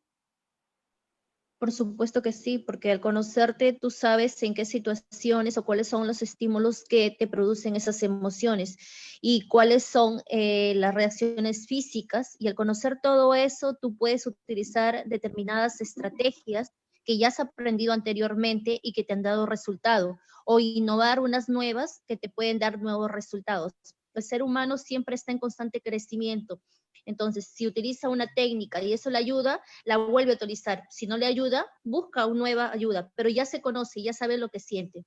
E: Por supuesto que sí, porque al conocerte tú sabes en qué situaciones o cuáles son los estímulos que te producen esas emociones y cuáles son las reacciones físicas. Y al conocer todo eso, tú puedes utilizar determinadas estrategias que ya has aprendido anteriormente y que te han dado resultado, o innovar unas nuevas que te pueden dar nuevos resultados. El ser humano siempre está en constante crecimiento. Entonces, si utiliza una técnica y eso le ayuda, la vuelve a utilizar. Si no le ayuda, busca una nueva ayuda, pero ya se conoce, ya sabe lo que siente.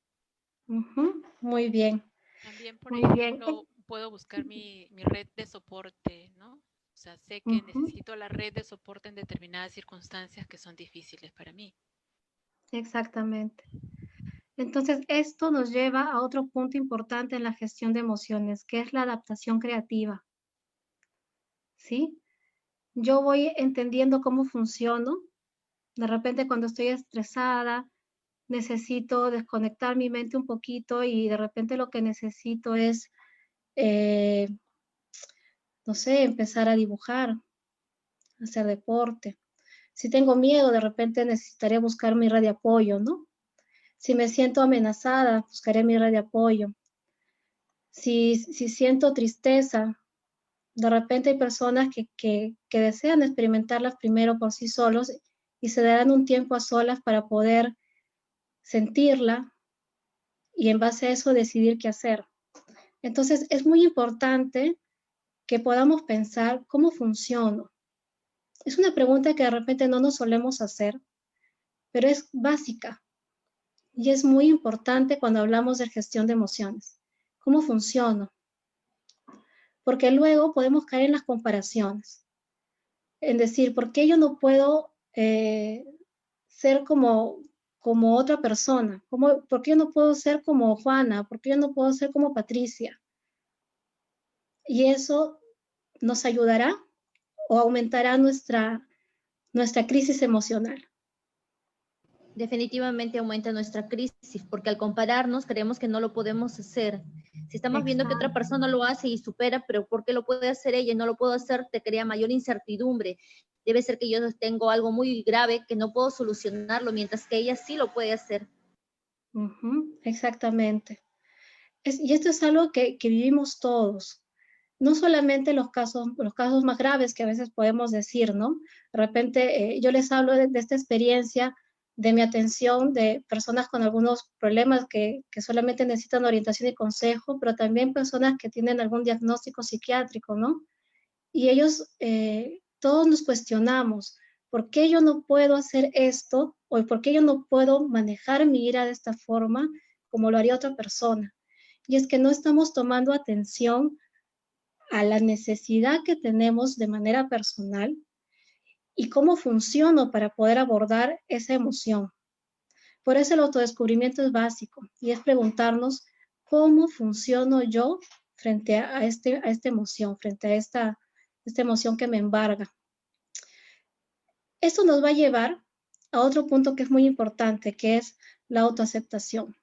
A: Muy bien.
F: También, por
A: Muy bien.
F: ejemplo, puedo buscar mi red de soporte, ¿no? O sea, sé que necesito la red de soporte en determinadas circunstancias que son difíciles para mí.
A: Exactamente. Entonces, esto nos lleva a otro punto importante en la gestión de emociones, que es la adaptación creativa. ¿Sí? Yo voy entendiendo cómo funciono. De repente, cuando estoy estresada, necesito desconectar mi mente un poquito y de repente lo que necesito es, no sé, empezar a dibujar, hacer deporte. Si tengo miedo, de repente necesitaré buscar mi red de apoyo, ¿no? Si me siento amenazada, buscaré mi red de apoyo. Si siento tristeza, de repente hay personas que desean experimentarlas primero por sí solos y se darán un tiempo a solas para poder sentirla y en base a eso decidir qué hacer. Entonces, es muy importante que podamos pensar cómo funciono. Es una pregunta que de repente no nos solemos hacer, pero es básica y es muy importante cuando hablamos de gestión de emociones. ¿Cómo funciono? porque luego podemos caer en las comparaciones. En decir, ¿por qué yo no puedo ser como otra persona? ¿Por qué yo no puedo ser como Juana? ¿Por qué yo no puedo ser como Patricia? Y eso nos ayudará o aumentará nuestra crisis emocional.
E: Definitivamente aumenta nuestra crisis, porque al compararnos creemos que no lo podemos hacer. Si estamos viendo que otra persona lo hace y supera, pero ¿por qué lo puede hacer ella y no lo puedo hacer? Te crea mayor incertidumbre. Debe ser que yo tengo algo muy grave que no puedo solucionarlo, mientras que ella sí lo puede hacer.
A: Exactamente. Y esto es algo que vivimos todos. No solamente los casos más graves que a veces podemos decir, ¿no? De repente yo les hablo de esta experiencia de mi atención de personas con algunos problemas que solamente necesitan orientación y consejo, pero también personas que tienen algún diagnóstico psiquiátrico, ¿no? Y ellos, todos nos cuestionamos, ¿por qué yo no puedo hacer esto? ¿O por qué yo no puedo manejar mi ira de esta forma como lo haría otra persona? Y es que no estamos tomando atención a la necesidad que tenemos de manera personal y cómo funciono para poder abordar esa emoción. Por eso el autodescubrimiento es básico y es preguntarnos cómo funciono yo frente a esta emoción, frente a esta emoción que me embarga. Esto nos va a llevar a otro punto que es muy importante, que es la autoaceptación.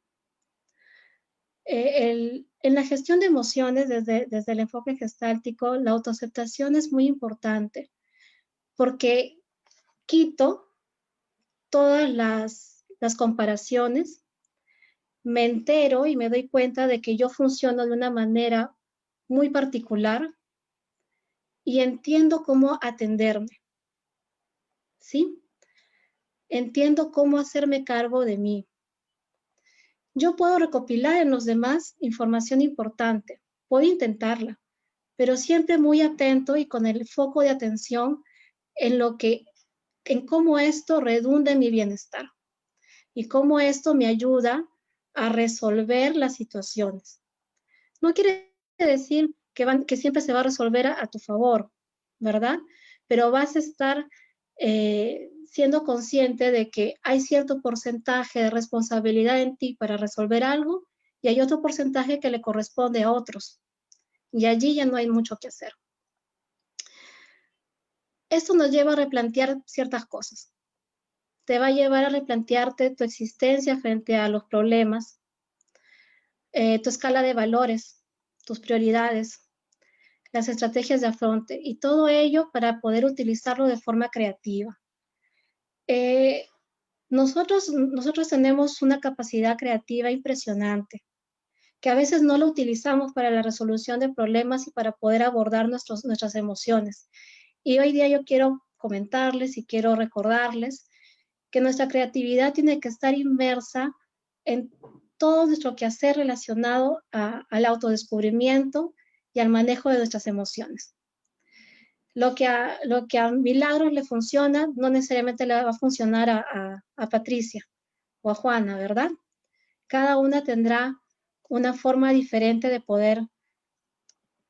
A: En la gestión de emociones, desde el enfoque gestáltico, la autoaceptación es muy importante porque quito todas las comparaciones, me entero y me doy cuenta de que yo funciono de una manera muy particular y entiendo cómo atenderme, ¿sí? Entiendo cómo hacerme cargo de mí. Yo puedo recopilar en los demás información importante, puedo intentarla, pero siempre muy atento y con el foco de atención en cómo esto redunda en mi bienestar y cómo esto me ayuda a resolver las situaciones. No quiere decir que siempre se va a resolver a tu favor, ¿verdad? Pero vas a estar siendo consciente de que hay cierto porcentaje de responsabilidad en ti para resolver algo y hay otro porcentaje que le corresponde a otros. Y allí ya no hay mucho que hacer. Esto nos lleva a replantear ciertas cosas. Te va a llevar a replantearte tu existencia frente a los problemas, tu escala de valores, tus prioridades, las estrategias de afronte y todo ello para poder utilizarlo de forma creativa. Nosotros tenemos una capacidad creativa impresionante, que a veces no lo utilizamos para la resolución de problemas y para poder abordar nuestras emociones. Y hoy día yo quiero comentarles y quiero recordarles que nuestra creatividad tiene que estar inmersa en todo nuestro quehacer relacionado al autodescubrimiento y al manejo de nuestras emociones. Lo que a Milagros le funciona, no necesariamente le va a funcionar a Patricia o a Juana, ¿verdad? Cada una tendrá una forma diferente de poder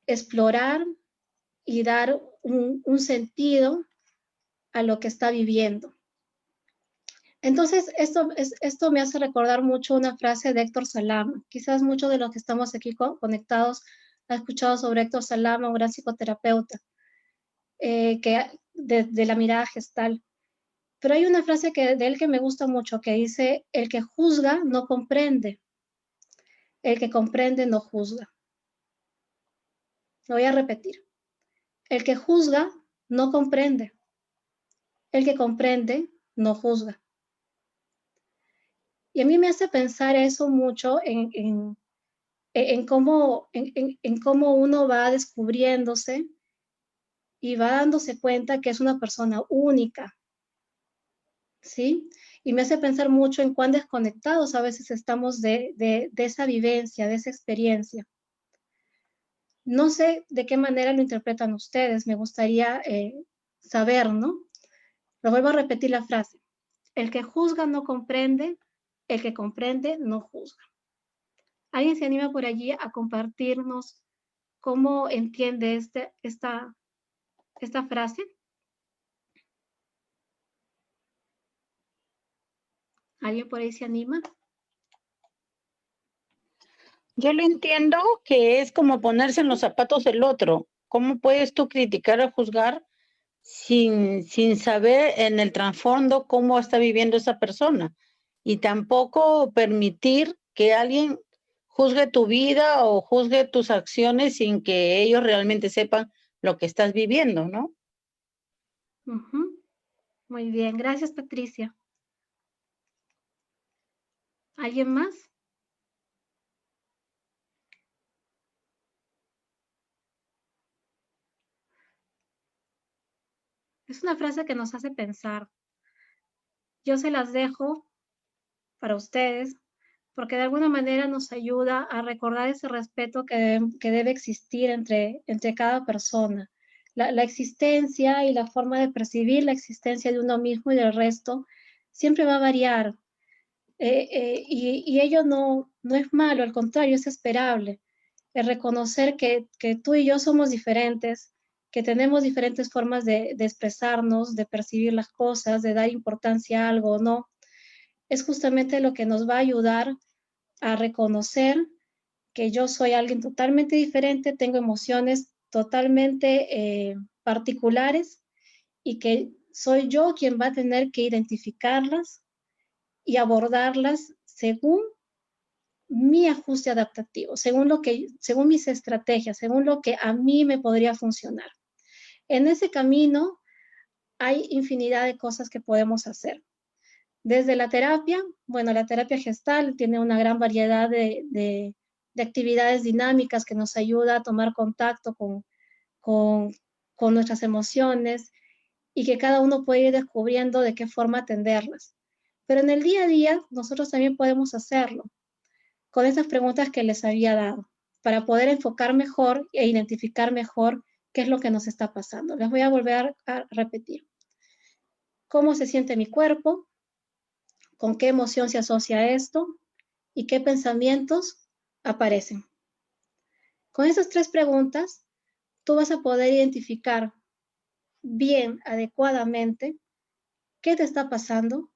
A: explorar y dar un sentido a lo que está viviendo. Entonces, esto me hace recordar mucho una frase de Héctor Salama. Quizás muchos de los que estamos aquí conectados han escuchado sobre Héctor Salama, un gran psicoterapeuta, de la mirada gestal. Pero hay una frase de él que me gusta mucho, que dice, el que juzga no comprende, el que comprende no juzga. Lo voy a repetir. El que juzga no comprende, el que comprende no juzga. Y a mí me hace pensar eso mucho en cómo uno va descubriéndose y va dándose cuenta que es una persona única, ¿sí? Y me hace pensar mucho en cuán desconectados a veces estamos de esa vivencia, de esa experiencia. No sé de qué manera lo interpretan ustedes, me gustaría saber, ¿no? Lo vuelvo a repetir la frase. El que juzga no comprende, el que comprende no juzga. ¿Alguien se anima por allí a compartirnos ¿Cómo entiende esta frase? ¿Alguien por ahí se anima?
D: Yo lo entiendo que es como ponerse en los zapatos del otro. ¿Cómo puedes tú criticar o juzgar sin saber en el trasfondo cómo está viviendo esa persona? Y tampoco permitir que alguien juzgue tu vida o juzgue tus acciones sin que ellos realmente sepan lo que estás viviendo, ¿no?
A: Ujú. Muy bien, gracias Patricia. ¿Alguien más? Es una frase que nos hace pensar. Yo se las dejo para ustedes porque de alguna manera nos ayuda a recordar ese respeto que debe existir entre cada persona. La existencia y la forma de percibir la existencia de uno mismo y del resto siempre va a variar. Y ello no es malo, al contrario, es esperable. El reconocer que tú y yo somos diferentes, que tenemos diferentes formas de expresarnos, de percibir las cosas, de dar importancia a algo o no, es justamente lo que nos va a ayudar a reconocer que yo soy alguien totalmente diferente, tengo emociones totalmente particulares y que soy yo quien va a tener que identificarlas y abordarlas según mi ajuste adaptativo, según mis estrategias, según lo que a mí me podría funcionar. En ese camino hay infinidad de cosas que podemos hacer. Desde la terapia, bueno, la terapia gestal tiene una gran variedad de actividades dinámicas que nos ayuda a tomar contacto con nuestras emociones y que cada uno puede ir descubriendo de qué forma atenderlas. Pero en el día a día nosotros también podemos hacerlo con esas preguntas que les había dado para poder enfocar mejor e identificar mejor qué es lo que nos está pasando. Les voy a volver a repetir. ¿Cómo se siente mi cuerpo? ¿Con qué emoción se asocia esto? ¿Y qué pensamientos aparecen? Con esas 3 preguntas, tú vas a poder identificar bien, adecuadamente, qué te está pasando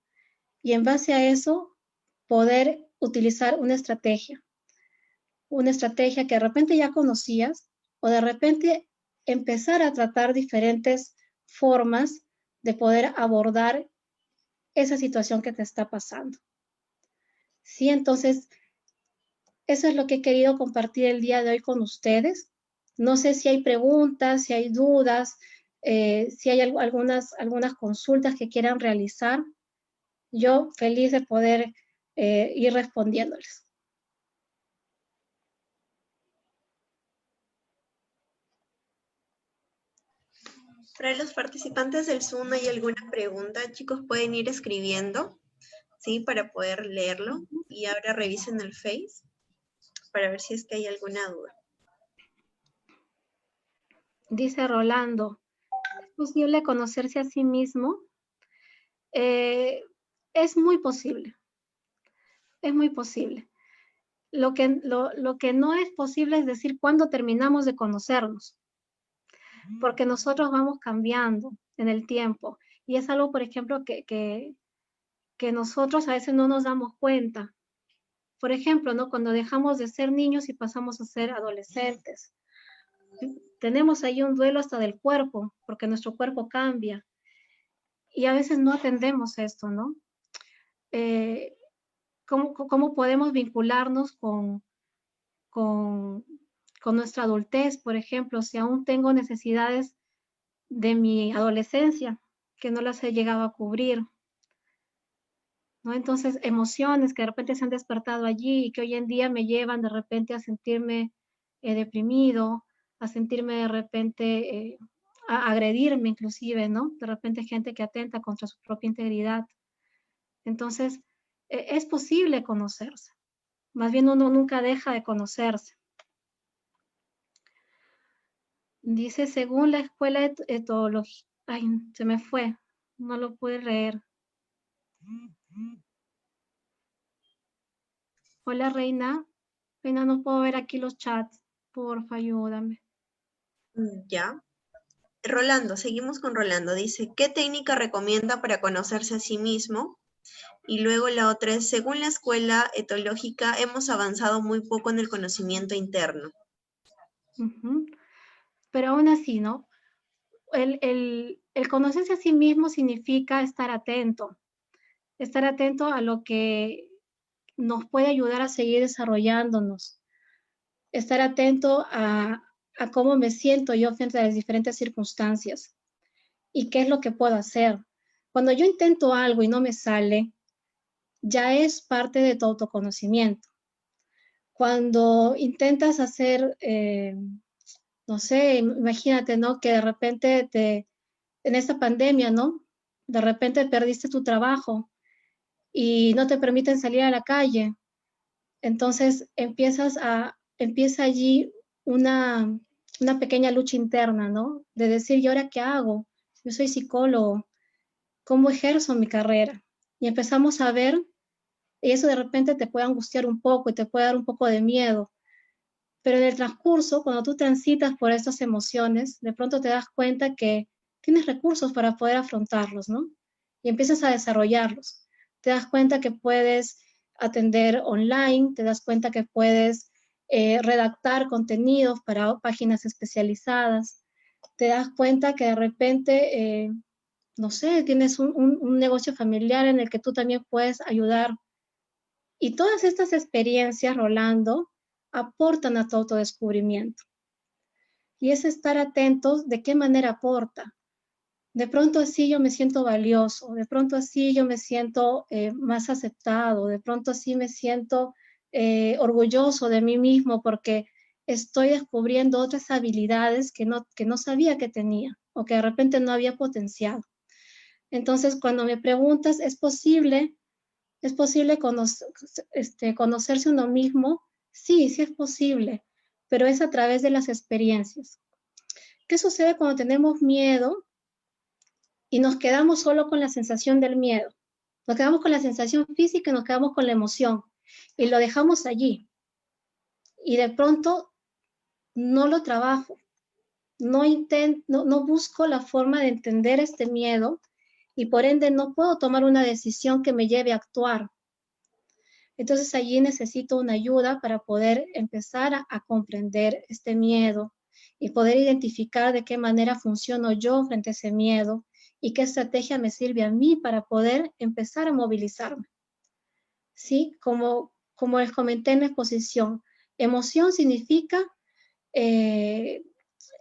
A: y en base a eso poder utilizar una estrategia que de repente ya conocías o de repente empezar a tratar diferentes formas de poder abordar esa situación que te está pasando. Sí, entonces, eso es lo que he querido compartir el día de hoy con ustedes. No sé si hay preguntas, si hay dudas, si hay algunas consultas que quieran realizar. Yo feliz de poder ir respondiéndoles.
B: Para los participantes del Zoom, ¿hay alguna pregunta? Chicos, pueden ir escribiendo, ¿sí? Para poder leerlo. Y ahora revisen el Face para ver si es que hay alguna duda.
A: Dice Rolando, ¿es posible conocerse a sí mismo? Es muy posible. Es muy posible. Lo que no es posible es decir cuándo terminamos de conocernos, porque nosotros vamos cambiando en el tiempo. Y es algo, por ejemplo, que nosotros a veces no nos damos cuenta. Por ejemplo, ¿no? Cuando dejamos de ser niños y pasamos a ser adolescentes. Tenemos ahí un duelo hasta del cuerpo, porque nuestro cuerpo cambia. Y a veces no atendemos esto, ¿no? ¿Cómo podemos vincularnos con nuestra adultez, por ejemplo, si aún tengo necesidades de mi adolescencia que no las he llegado a cubrir, ¿no? Entonces, emociones que de repente se han despertado allí y que hoy en día me llevan de repente a sentirme deprimido, a sentirme de repente, a agredirme inclusive, ¿no? De repente gente que atenta contra su propia integridad. Entonces, es posible conocerse. Más bien uno nunca deja de conocerse. Dice, según la escuela de etología, ay, se me fue, no lo pude leer. Hola, Reina. Reina, no puedo ver aquí los chats. Porfa, ayúdame.
B: Ya. Rolando, seguimos con Rolando. Dice, ¿qué técnica recomienda para conocerse a sí mismo? Y luego la otra es, según la escuela etológica, hemos avanzado muy poco en el conocimiento interno.
A: Ujú. Pero aún así, ¿no? El conocerse a sí mismo significa estar atento a lo que nos puede ayudar a seguir desarrollándonos, estar atento a cómo me siento yo frente a las diferentes circunstancias y qué es lo que puedo hacer. Cuando yo intento algo y no me sale, ya es parte de tu autoconocimiento. Cuando intentas hacer, no sé, imagínate, ¿no? Que de repente en esta pandemia, ¿no? De repente perdiste tu trabajo y no te permiten salir a la calle. Entonces empieza allí una pequeña lucha interna, ¿no? De decir, ¿y ahora qué hago? Yo soy psicólogo, ¿cómo ejerzo mi carrera? Y empezamos a ver, y eso de repente te puede angustiar un poco y te puede dar un poco de miedo. Pero en el transcurso, cuando tú transitas por estas emociones, de pronto te das cuenta que tienes recursos para poder afrontarlos, ¿no? Y empiezas a desarrollarlos. Te das cuenta que puedes atender online, te das cuenta que puedes redactar contenidos para páginas especializadas, te das cuenta que de repente, no sé, tienes un negocio familiar en el que tú también puedes ayudar. Y todas estas experiencias, Rolando, aportan a tu autodescubrimiento. Y es estar atentos de qué manera aporta. De pronto así yo me siento valioso, de pronto así yo me siento más aceptado, de pronto así me siento orgulloso de mí mismo porque estoy descubriendo otras habilidades que no sabía que tenía o que de repente no había potenciado. Entonces, cuando me preguntas, ¿es posible conocerse uno mismo? Sí, sí es posible, pero es a través de las experiencias. ¿Qué sucede cuando tenemos miedo y nos quedamos solo con la sensación del miedo? Nos quedamos con la sensación física y nos quedamos con la emoción y lo dejamos allí. Y de pronto no lo trabajo, no busco la forma de entender este miedo y por ende no puedo tomar una decisión que me lleve a actuar. Entonces allí necesito una ayuda para poder empezar a comprender este miedo y poder identificar de qué manera funciono yo frente a ese miedo y qué estrategia me sirve a mí para poder empezar a movilizarme. ¿Sí? Como les comenté en la exposición, emoción significa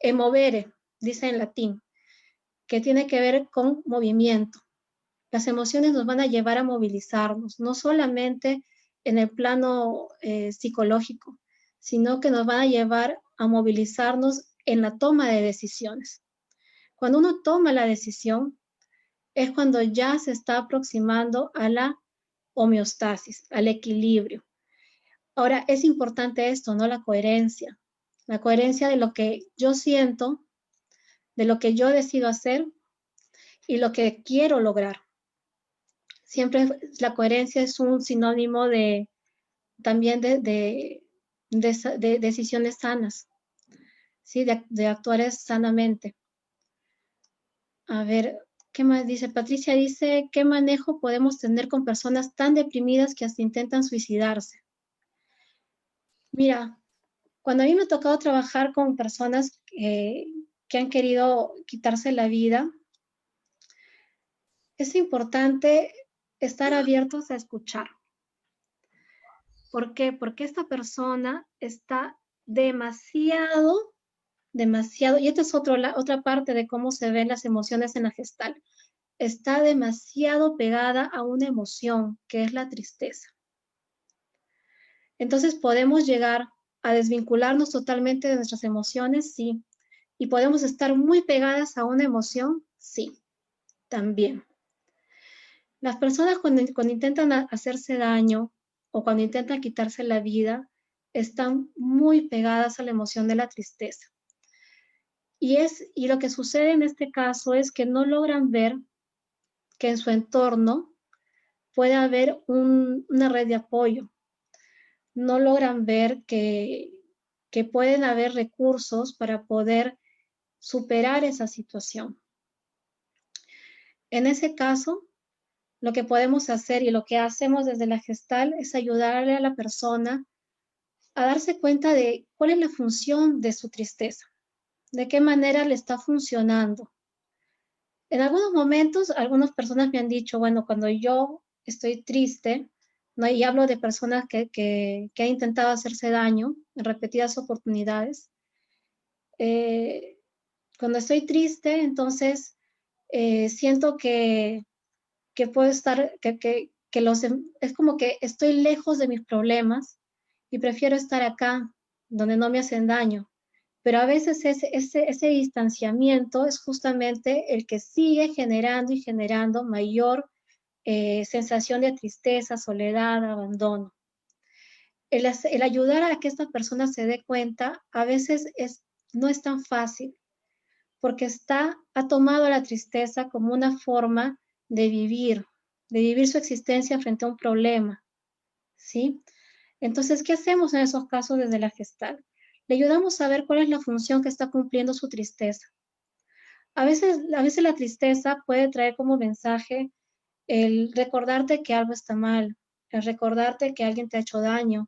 A: emovere, dice en latín, que tiene que ver con movimiento. Las emociones nos van a llevar a movilizarnos, no solamente en el plano psicológico, sino que nos van a llevar a movilizarnos en la toma de decisiones. Cuando uno toma la decisión, es cuando ya se está aproximando a la homeostasis, al equilibrio. Ahora, es importante esto, ¿no? La coherencia de lo que yo siento, de lo que yo decido hacer y lo que quiero lograr. Siempre la coherencia es un sinónimo también de decisiones sanas, ¿sí? De actuar sanamente. A ver, ¿qué más dice? Patricia dice, ¿qué manejo podemos tener con personas tan deprimidas que hasta intentan suicidarse? Mira, cuando a mí me ha tocado trabajar con personas que han querido quitarse la vida, es importante estar abiertos a escuchar. ¿Por qué? Porque esta persona está demasiado, y esta es otra parte de cómo se ven las emociones en la Gestalt, está demasiado pegada a una emoción, que es la tristeza. Entonces podemos llegar a desvincularnos totalmente de nuestras emociones, sí. Y podemos estar muy pegadas a una emoción, sí, también. Las personas cuando intentan hacerse daño o cuando intentan quitarse la vida, están muy pegadas a la emoción de la tristeza. Y lo que sucede en este caso es que no logran ver que en su entorno puede haber una red de apoyo. No logran ver que que pueden haber recursos para poder superar esa situación. En ese caso, lo que podemos hacer y lo que hacemos desde la Gestalt es ayudarle a la persona a darse cuenta de cuál es la función de su tristeza, de qué manera le está funcionando. En algunos momentos, algunas personas me han dicho, bueno, cuando yo estoy triste, ¿no? Y hablo de personas que han intentado hacerse daño en repetidas oportunidades, cuando estoy triste, entonces siento que puedo estar, es como que estoy lejos de mis problemas y prefiero estar acá, donde no me hacen daño. Pero a veces ese distanciamiento es justamente el que sigue generando y generando mayor sensación de tristeza, soledad, abandono. El ayudar a que esta persona se dé cuenta a veces no es tan fácil, porque ha tomado la tristeza como una forma de vivir su existencia frente a un problema, ¿sí? Entonces, ¿qué hacemos en esos casos desde la Gestalt? Le ayudamos a ver cuál es la función que está cumpliendo su tristeza. A veces la tristeza puede traer como mensaje el recordarte que algo está mal, el recordarte que alguien te ha hecho daño,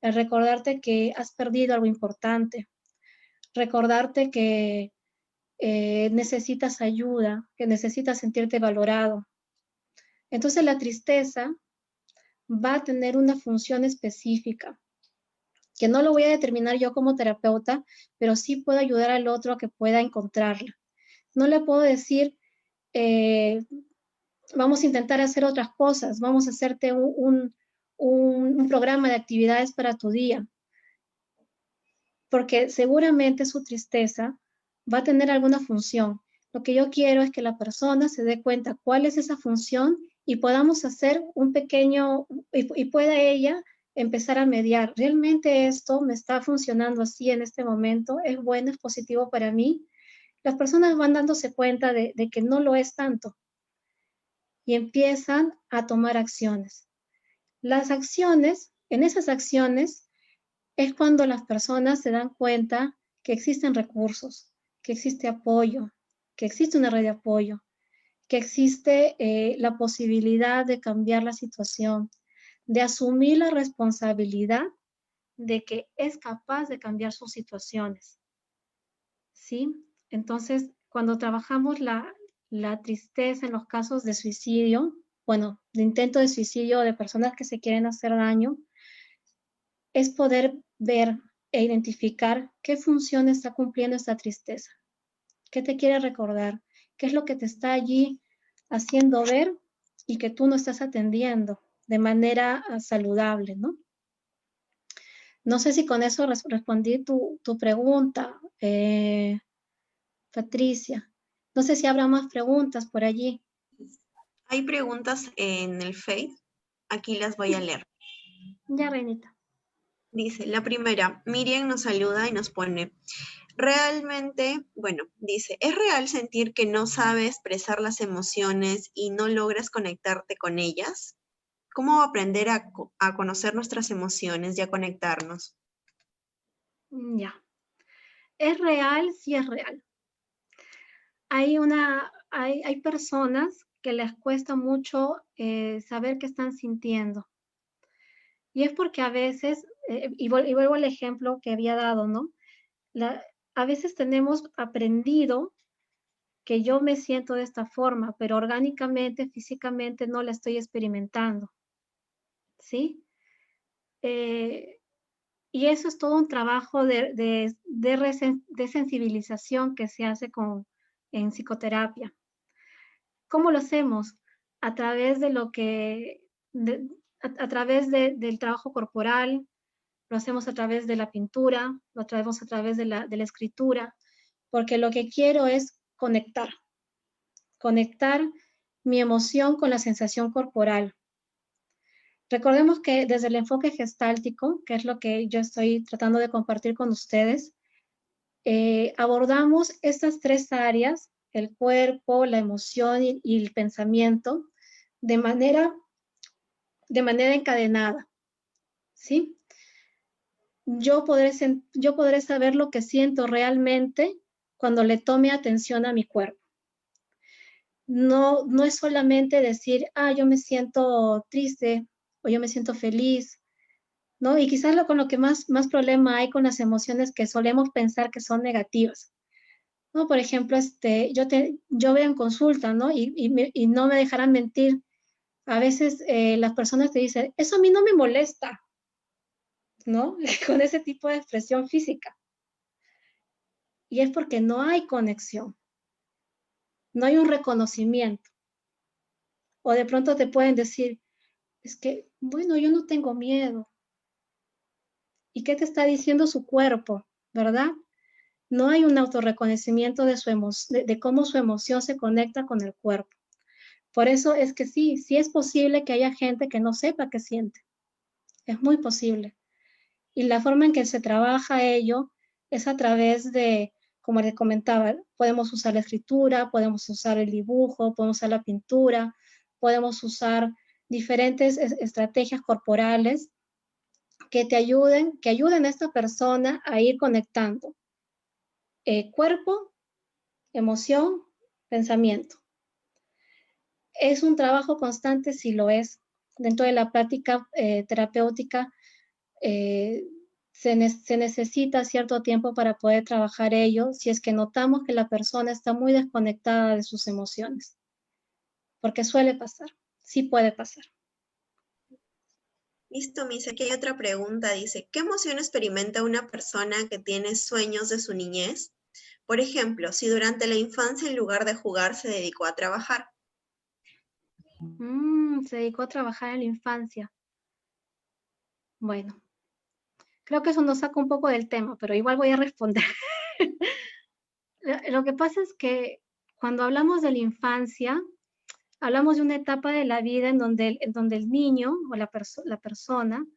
A: el recordarte que has perdido algo importante, recordarte que necesitas ayuda, que necesitas sentirte valorado. Entonces la tristeza va a tener una función específica, que no lo voy a determinar yo como terapeuta, pero sí puedo ayudar al otro a que pueda encontrarla. No le puedo decir, vamos a intentar hacer otras cosas, vamos a hacerte un programa de actividades para tu día, porque seguramente su tristeza va a tener alguna función. Lo que yo quiero es que la persona se dé cuenta cuál es esa función y podamos hacer un pequeño, y pueda ella empezar a mediar. ¿Realmente esto me está funcionando así en este momento? ¿Es bueno, es positivo para mí? Las personas van dándose cuenta de que no lo es tanto y empiezan a tomar acciones. Las acciones, en esas acciones, es cuando las personas se dan cuenta que existen recursos, que existe apoyo, que existe una red de apoyo, que existe la posibilidad de cambiar la situación, de asumir la responsabilidad de que es capaz de cambiar sus situaciones. ¿Sí? Entonces, cuando trabajamos la tristeza en los casos de suicidio, bueno, de intento de suicidio de personas que se quieren hacer daño, es poder ver e identificar qué función está cumpliendo esta tristeza, qué te quiere recordar, qué es lo que te está allí haciendo ver y que tú no estás atendiendo de manera saludable, ¿no? No sé si con eso respondí tu pregunta, Patricia. No sé si habrá más preguntas por allí.
B: Hay preguntas en el Face, aquí las voy a leer.
A: Ya, Reinita.
B: Dice, la primera, Miriam nos saluda y nos pone, realmente, bueno, dice, ¿es real sentir que no sabes expresar las emociones y no logras conectarte con ellas? ¿Cómo aprender a conocer nuestras emociones y a conectarnos?
A: Ya. ¿Es real? Sí es real. Hay personas que les cuesta mucho saber qué están sintiendo. Y es porque a veces, y vuelvo al ejemplo que había dado, ¿no? A veces tenemos aprendido que yo me siento de esta forma, pero orgánicamente, físicamente no la estoy experimentando, ¿sí? Y eso es todo un trabajo de sensibilización que se hace en psicoterapia. ¿Cómo lo hacemos? A través de a través del trabajo corporal, lo hacemos a través de la pintura, lo hacemos a través de la escritura, porque lo que quiero es conectar mi emoción con la sensación corporal. Recordemos que desde el enfoque gestáltico, que es lo que yo estoy tratando de compartir con ustedes, abordamos estas tres áreas, el cuerpo, la emoción y el pensamiento, de manera encadenada, ¿sí? yo podré saber lo que siento realmente cuando le tome atención a mi cuerpo. No es solamente decir, yo me siento triste o yo me siento feliz, ¿no? Y quizás con lo que más problema hay con las emociones que solemos pensar que son negativas, ¿no? Por ejemplo, yo veo en consulta, ¿no? Y no me dejarán mentir. A veces las personas te dicen, eso a mí no me molesta, ¿no? Con ese tipo de expresión física. Y es porque no hay conexión, no hay un reconocimiento. O de pronto te pueden decir, es que, bueno, yo no tengo miedo. ¿Y qué te está diciendo su cuerpo, verdad? No hay un autorreconocimiento de cómo su emoción se conecta con el cuerpo. Por eso es que sí es posible que haya gente que no sepa qué siente. Es muy posible. Y la forma en que se trabaja ello es a través de, como les comentaba, podemos usar la escritura, podemos usar el dibujo, podemos usar la pintura, podemos usar diferentes estrategias corporales que ayuden a esta persona a ir conectando cuerpo, emoción, pensamiento. Es un trabajo constante, si lo es. Dentro de la práctica terapéutica se necesita cierto tiempo para poder trabajar ello si es que notamos que la persona está muy desconectada de sus emociones. Porque suele pasar, sí puede pasar.
B: Listo, Miss. Aquí hay otra pregunta. Dice, ¿qué emoción experimenta una persona que tiene sueños de su niñez? Por ejemplo, si durante la infancia en lugar de jugar se dedicó a trabajar.
A: Se dedicó a trabajar en la infancia. Bueno, creo que eso nos saca un poco del tema, pero igual voy a responder. Lo que pasa es que cuando hablamos de la infancia, hablamos de una etapa de la vida en donde el niño o la persona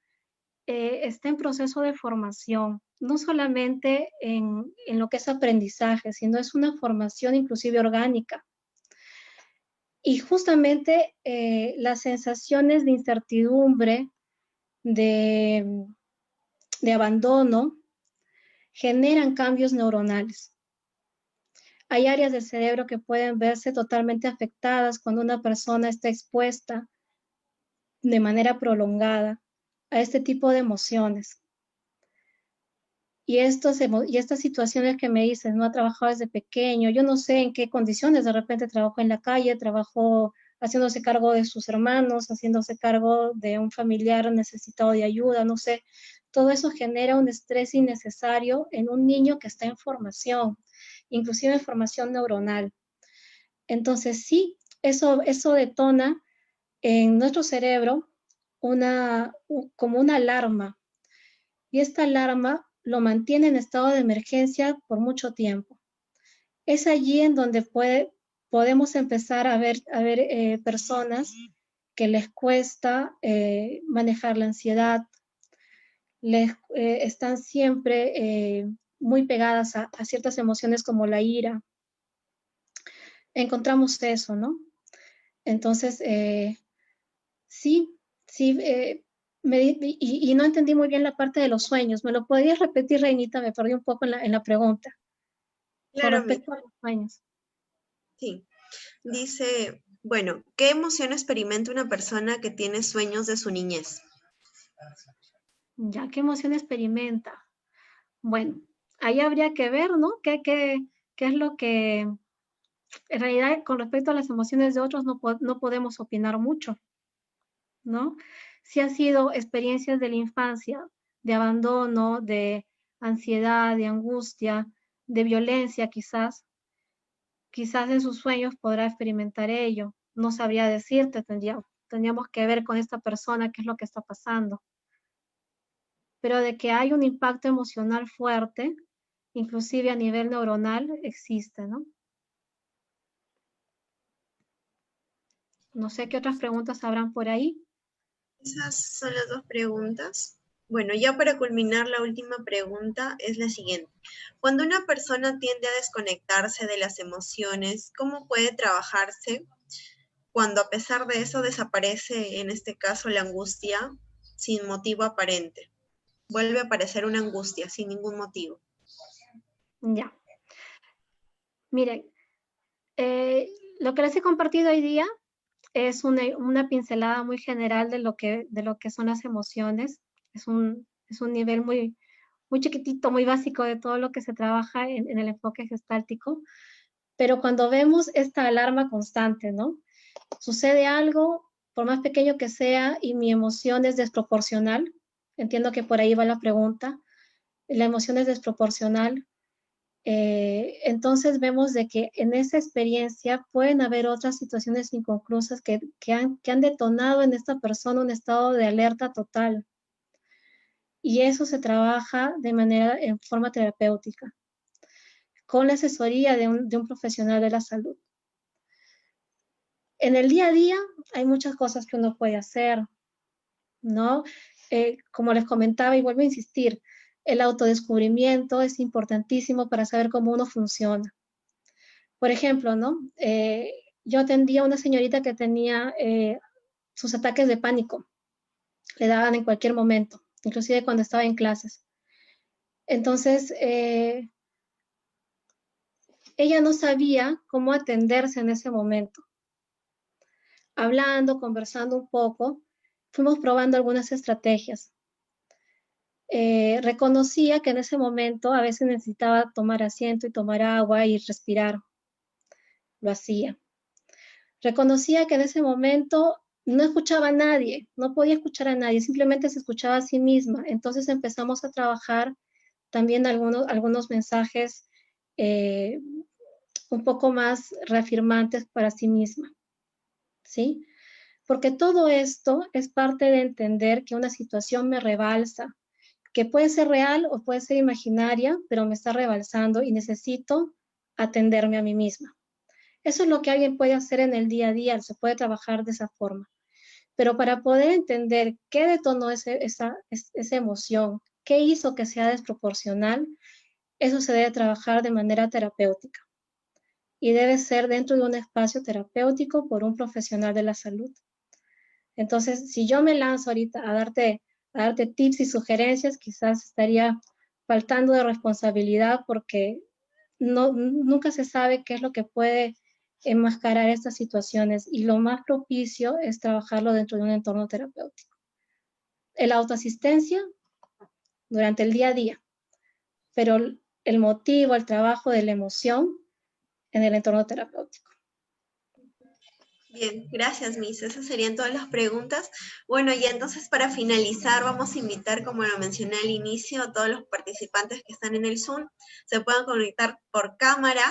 A: está en proceso de formación, no solamente en lo que es aprendizaje, sino es una formación inclusive orgánica. Y justamente las sensaciones de incertidumbre, de abandono, generan cambios neuronales. Hay áreas del cerebro que pueden verse totalmente afectadas cuando una persona está expuesta de manera prolongada a este tipo de emociones. Y estas situaciones que me dices, no ha trabajado desde pequeño, yo no sé en qué condiciones, de repente trabajó en la calle, trabajó haciéndose cargo de sus hermanos, haciéndose cargo de un familiar necesitado de ayuda, no sé. Todo eso genera un estrés innecesario en un niño que está en formación, inclusive en formación neuronal. Entonces sí, eso detona en nuestro cerebro como una alarma, y esta alarma lo mantiene en estado de emergencia por mucho tiempo. Es allí en donde podemos empezar a ver personas que les cuesta manejar la ansiedad, están siempre muy pegadas a ciertas emociones como la ira. Encontramos eso, ¿no? Entonces, sí, y no entendí muy bien la parte de los sueños. ¿Me lo podrías repetir, Reinita? Me perdí un poco en la pregunta. Con
B: Claro,
A: respecto a los sueños.
B: sí. Dice, bueno, ¿qué emoción experimenta una persona que tiene sueños de su niñez?
A: Ya, ¿qué emoción experimenta? Bueno, ahí habría que ver, ¿no? ¿Qué es lo que, en realidad, con respecto a las emociones de otros, no podemos opinar mucho, ¿no? Si han sido experiencias de la infancia, de abandono, de ansiedad, de angustia, de violencia quizás en sus sueños podrá experimentar ello. No sabría decirte, tendríamos que ver con esta persona qué es lo que está pasando. Pero de que hay un impacto emocional fuerte, inclusive a nivel neuronal, existe, ¿no? No sé qué otras preguntas habrán por ahí.
B: Esas son las dos preguntas. Bueno, ya para culminar, la última pregunta es la siguiente. Cuando una persona tiende a desconectarse de las emociones, ¿cómo puede trabajarse cuando a pesar de eso desaparece, en este caso, la angustia sin motivo aparente? vuelve a aparecer una angustia sin ningún motivo.
A: Ya. Miren, lo que les he compartido hoy día es una pincelada muy general de lo que son las emociones. Es un nivel muy chiquitito, muy básico de todo lo que se trabaja en el enfoque gestáltico. Pero cuando vemos esta alarma constante, ¿no? Sucede algo, por más pequeño que sea, y mi emoción es desproporcional. Entiendo que por ahí va la pregunta. La emoción es desproporcional. Entonces vemos de que en esa experiencia pueden haber otras situaciones inconclusas que han detonado en esta persona un estado de alerta total. Y eso se trabaja en forma terapéutica, con la asesoría de un profesional de la salud. En el día a día hay muchas cosas que uno puede hacer, ¿no? Como les comentaba y vuelvo a insistir, el autodescubrimiento es importantísimo para saber cómo uno funciona. Por ejemplo, ¿no? Yo atendía a una señorita que tenía sus ataques de pánico. Le daban en cualquier momento, inclusive cuando estaba en clases. Entonces, ella no sabía cómo atenderse en ese momento. Hablando, conversando un poco, fuimos probando algunas estrategias. Reconocía que en ese momento a veces necesitaba tomar asiento y tomar agua y respirar. Lo hacía. Reconocía que en ese momento no escuchaba a nadie, no podía escuchar a nadie, simplemente se escuchaba a sí misma. Entonces empezamos a trabajar también algunos mensajes un poco más reafirmantes para sí misma, ¿sí? Porque todo esto es parte de entender que una situación me rebalsa, que puede ser real o puede ser imaginaria, pero me está rebalsando y necesito atenderme a mí misma. Eso es lo que alguien puede hacer en el día a día, se puede trabajar de esa forma. Pero para poder entender qué detonó esa emoción, qué hizo que sea desproporcional, eso se debe trabajar de manera terapéutica. Y debe ser dentro de un espacio terapéutico por un profesional de la salud. Entonces, si yo me lanzo ahorita a darte tips y sugerencias, quizás estaría faltando de responsabilidad porque nunca se sabe qué es lo que puede enmascarar estas situaciones y lo más propicio es trabajarlo dentro de un entorno terapéutico. La autoasistencia durante el día a día, pero el motivo, el trabajo de la emoción en el entorno terapéutico.
B: Bien, gracias, Miss. Esas serían todas las preguntas. Bueno, y entonces para finalizar vamos a invitar, como lo mencioné al inicio, a todos los participantes que están en el Zoom, se puedan conectar por cámara